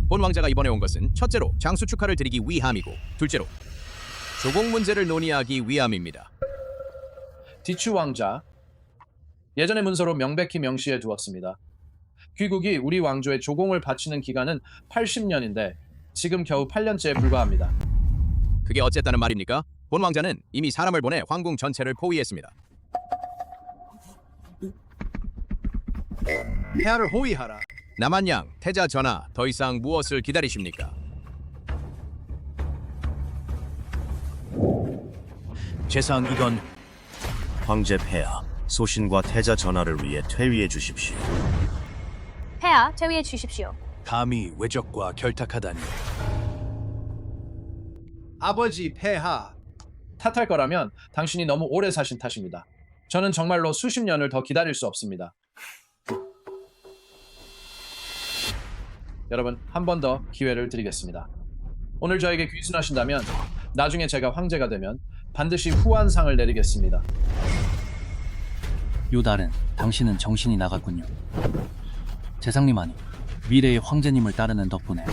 본 왕자가 이번에 온 것은 첫째로 장수 축하를 드리기 위함이고 둘째로 조공 문제를 논의하기 위함입니다. 디추 왕자, 예전의 문서로 명백히 명시해 두었습니다. 귀국이 우리 왕조의 조공을 바치는 기간은 80년인데 지금 겨우 8년째에 불과합니다. 그게 어쨌다는 말입니까? 본 왕자는 이미 사람을 보내 황궁 전체를 포위했습니다. 폐하를 호위하라. 남한양, 태자 전하, 더 이상 무엇을 기다리십니까? 재상, 이건 황제 폐하, 소신과 태자 전하를 위해 퇴위해 주십시오. 폐하, 퇴위해 주십시오. 감히 외적과 결탁하다니. 아버지 폐하. 탓할 거라면 당신이 너무 오래 사신 탓입니다. 저는 정말로 수십 년을 더 기다릴 수 없습니다. 여러분, 한 번 더 기회를 드리겠습니다. 오늘 저에게 귀순하신다면 나중에 제가 황제가 되면 반드시 후한상을 내리겠습니다. 요달은 당신은 정신이 나갔군요. 재상님아니, 미래의 황제님을 따르는 덕분에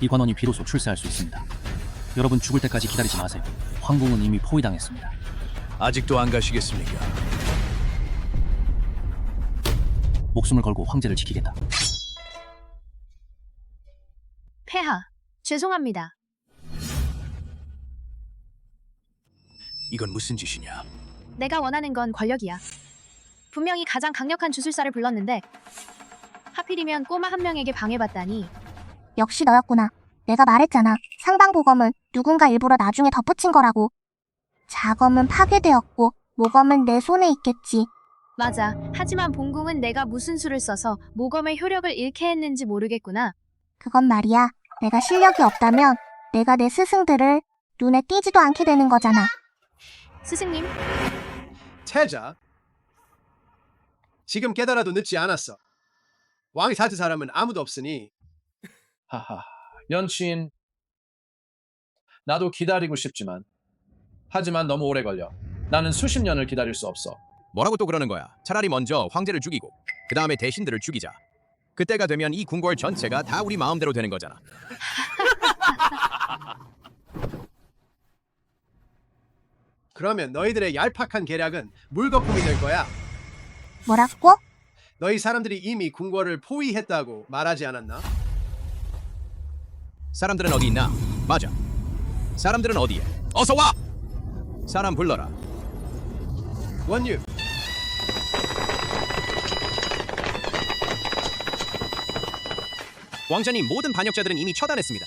이 관원이 비로소 출세할 수 있습니다. 여러분 죽을 때까지 기다리지 마세요. 황궁은 이미 포위당했습니다. 아직도 안 가시겠습니까? 목숨을 걸고 황제를 지키겠다. 폐하, 죄송합니다. 이건 무슨 짓이냐? 내가 원하는 건 권력이야. 분명히 가장 강력한 주술사를 불렀는데 하필이면 꼬마 한 명에게 방해받다니. 역시 너였구나. 내가 말했잖아. 상방보검은 누군가 일부러 나중에 덧붙인 거라고. 자검은 파괴되었고 모검은 내 손에 있겠지. 맞아. 하지만 본궁은 내가 무슨 수를 써서 모검의 효력을 잃게 했는지 모르겠구나. 그건 말이야. 내가 실력이 없다면 내가 내 스승들을 눈에 띄지도 않게 되는 거잖아. 스승님, 태자. 지금 깨달아도 늦지 않았어. 왕이 사트 사람은 아무도 없으니. 하하, 연친. 나도 기다리고 싶지만 하지만 너무 오래 걸려. 나는 수십 년을 기다릴 수 없어. 뭐라고 또 그러는 거야? 차라리 먼저 황제를 죽이고 그 다음에 대신들을 죽이자. 그때가 되면 이 궁궐 전체가 다 우리 마음대로 되는 거잖아. 그러면 너희들의 얄팍한 계략은 물거품이 될 거야. 뭐라고? 너희 사람들이 이미 궁궐을 포위했다고 말하지 않았나? 사람들은 어디 있나? 맞아. 사람들은 어디에? 어서 와! 사람 불러라. 원유. 왕자님, 모든 반역자들은 이미 처단했습니다.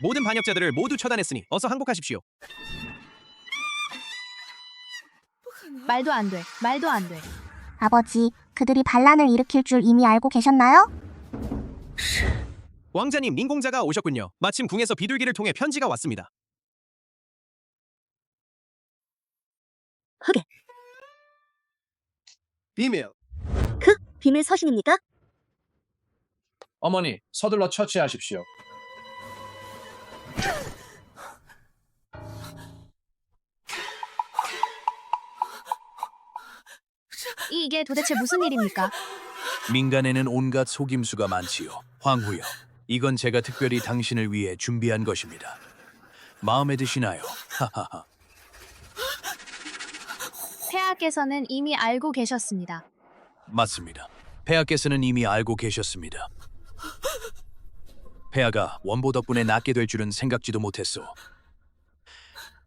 모든 반역자들을 모두 처단했으니 어서 항복하십시오. 말도 안 돼. 말도 안 돼. 아버지, 그들이 반란을 일으킬 줄 이미 알고 계셨나요? 왕자님, 인공자가 오셨군요. 마침 궁에서 비둘기를 통해 편지가 왔습니다. 흑에. 비밀. 비밀 서신입니까? 어머니, 서둘러 처치하십시오. 이게 도대체 무슨 일입니까? 민간에는 온갖 속임수가 많지요. 황후여, 이건 제가 특별히 당신을 위해 준비한 것입니다. 마음에 드시나요? 하하하. 폐하께서는 이미 알고 계셨습니다. 맞습니다. 폐하께서는 이미 알고 계셨습니다. 폐하가 원보 덕분에 낫게 될 줄은 생각지도 못했소.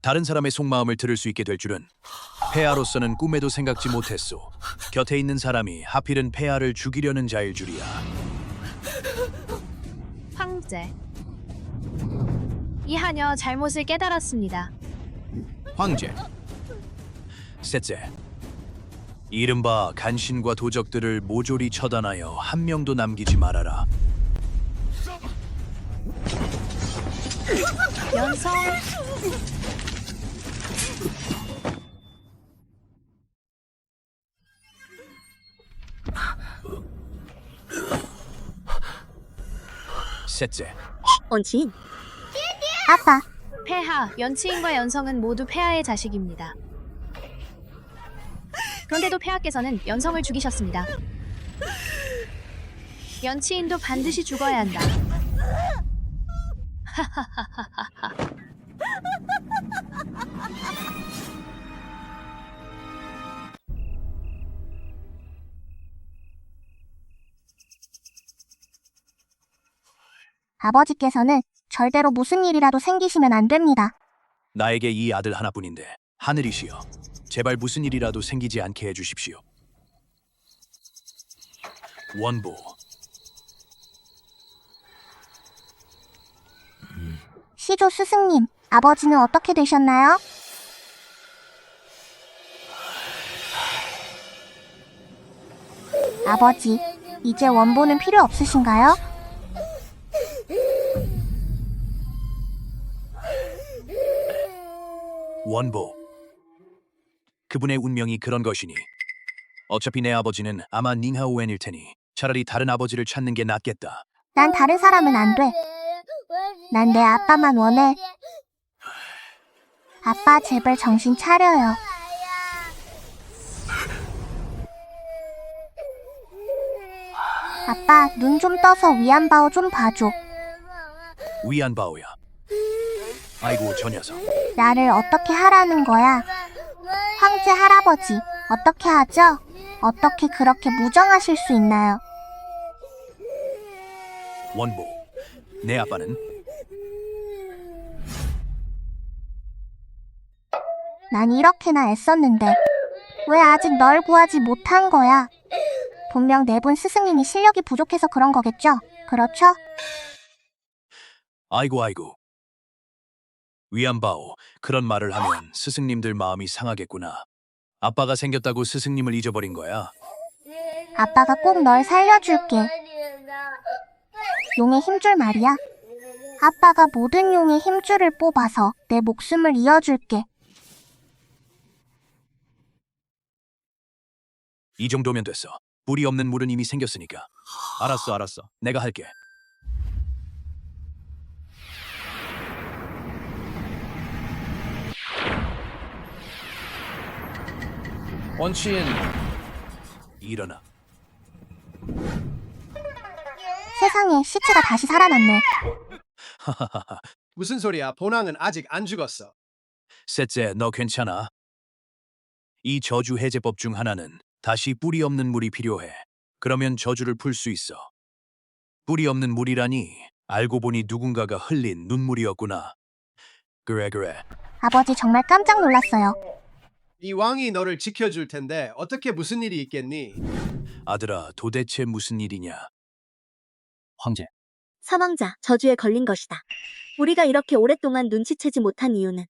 다른 사람의 속마음을 들을 수 있게 될 줄은 폐하로서는 꿈에도 생각지 못했소. 곁에 있는 사람이 하필은 폐하를 죽이려는 자일 줄이야. 황제. 이 하녀 잘못을 깨달았습니다. 황제. 셋째, 이른바 간신과 도적들을 모조리 처단하여 한 명도 남기지 말아라. 연성. 셋째, 원치인. 아빠, 폐하, 연치인과 연성은 모두 폐하의 자식입니다. 그런데도 폐하께서는 연성을 죽이셨습니다. 연치인도 반드시 죽어야 한다. 아버지께서는 절대로 무슨 일이라도 생기시면 안 됩니다. 나에게 이 아들 하나뿐인데 하늘이시여, 제발 무슨 일이라도 생기지 않게 해주십시오. 원보. 시조 스승님, 아버지는 어떻게 되셨나요? 아버지, 이제 원보는 필요 없으신가요? 원보. 그분의 운명이 그런 것이니 어차피 내 아버지는 아마 닝하오엔일 테니 차라리 다른 아버지를 찾는 게 낫겠다. 난 다른 사람은 안 돼. 난 내 아빠만 원해. 아빠, 제발 정신 차려요. 아빠, 눈 좀 떠서 위안바오 좀 봐줘. 위안바오야. 아이고 저 녀석. 나를 어떻게 하라는 거야? 황제 할아버지, 어떻게 하죠? 어떻게 그렇게 무정하실 수 있나요? 원보. 내 아빠는 난 이렇게나 애썼는데 왜 아직 널 구하지 못한 거야? 분명 네 분 스승님이 실력이 부족해서 그런 거겠죠? 그렇죠? 아이고. 위안바오, 그런 말을 하면 스승님들 마음이 상하겠구나. 아빠가 생겼다고 스승님을 잊어버린 거야. 아빠가 꼭 널 살려줄게. 용의 힘줄 말이야. 아빠가 모든 용의 힘줄을 뽑아서 내 목숨을 이어줄게. 이 정도면 됐어. 뿌리 없는 물은 이미 생겼으니까. 알았어. 내가 할게. 원치인. 일어나. 세상에, 시체가 다시 살아났네. 하하하하. 무슨 소리야? 본왕은 아직 안 죽었어. 셋째, 너 괜찮아? 이 저주 해제법 중 하나는 다시 뿌리 없는 물이 필요해. 그러면 저주를 풀 수 있어. 뿌리 없는 물이라니 알고 보니 누군가가 흘린 눈물이었구나. 그래. 아버지 정말 깜짝 놀랐어요. 이 왕이 너를 지켜줄 텐데 어떻게 무슨 일이 있겠니? 아들아, 도대체 무슨 일이냐? 황제, 사망자, 저주에 걸린 것이다. 우리가 이렇게 오랫동안 눈치채지 못한 이유는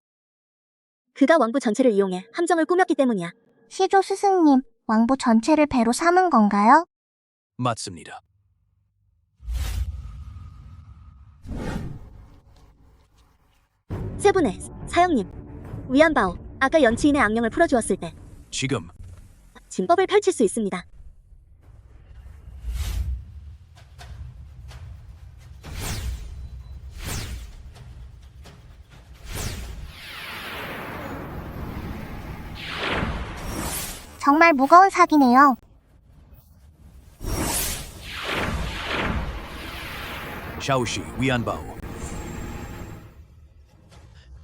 그가 왕부 전체를 이용해 함정을 꾸몄기 때문이야. 시조 스승님, 왕부 전체를 배로 삼은 건가요? 맞습니다. 세분의 사형님, 위안바오, 아까 연치인의 악령을 풀어주었을 때 지금 진법을 펼칠 수 있습니다. 정말 무거운 사기네요. 샤오시, 위안바오.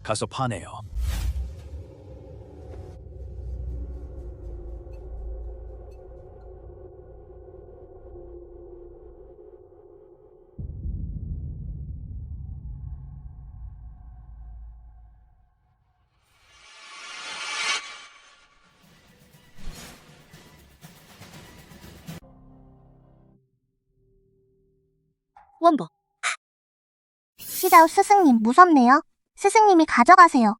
가서 파내요. 원보, 시자오 스승님, 무섭네요. 스승님이 가져가세요.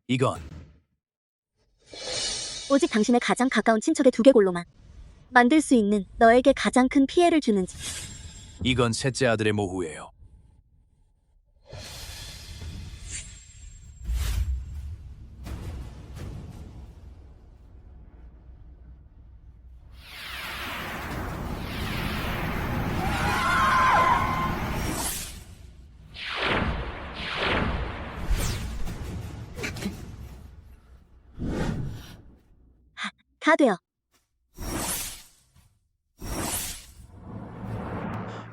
이건 오직 당신의 가장 가까운 친척의 두개골로만 만들 수 있는 너에게 가장 큰 피해를 주는지. 이건 셋째 아들의 모후예요. 다 되어.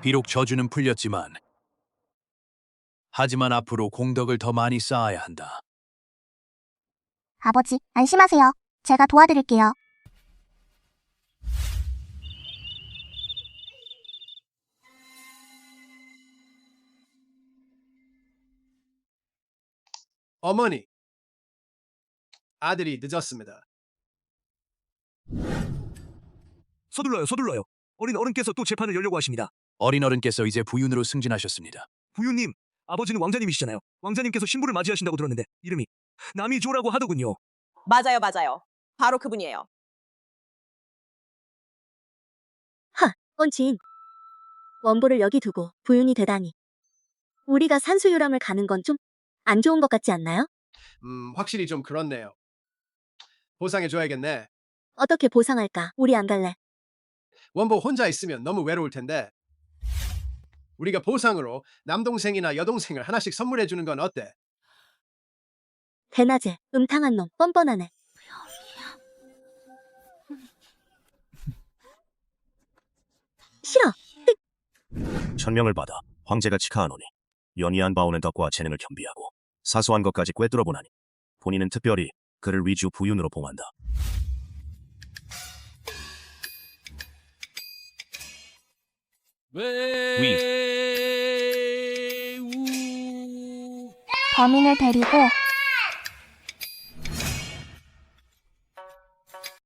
비록 저주는 풀렸지만 하지만 앞으로 공덕을 더 많이 쌓아야 한다. 아버지, 안심하세요. 제가 도와드릴게요. 어머니, 아들이 늦었습니다. 서둘러요. 어린 어른께서 또 재판을 열려고 하십니다. 어린 어른께서 이제 부윤으로 승진하셨습니다. 부유님, 아버지는 왕자님이시잖아요. 왕자님께서 신부를 맞이하신다고 들었는데 이름이 남이조라고 하더군요. 맞아요. 바로 그분이에요. 언치인, 원보를 여기 두고 부윤이 되다니. 우리가 산수유람을 가는 건 좀 안 좋은 것 같지 않나요? 확실히 좀 그렇네요. 보상해줘야겠네. 어떻게 보상할까? 우리 안 갈래. 원보 혼자 있으면 너무 외로울 텐데 우리가 보상으로 남동생이나 여동생을 하나씩 선물해주는 건 어때? 대낮에 음탕한 놈, 뻔뻔하네. 싫어. 천명을 받아 황제가 치카하노니 연이한 바오는 덕과 재능을 겸비하고 사소한 것까지 꿰뚫어 보나니 본인은 특별히 그를 위주 부윤으로 봉한다. 범인을 데리고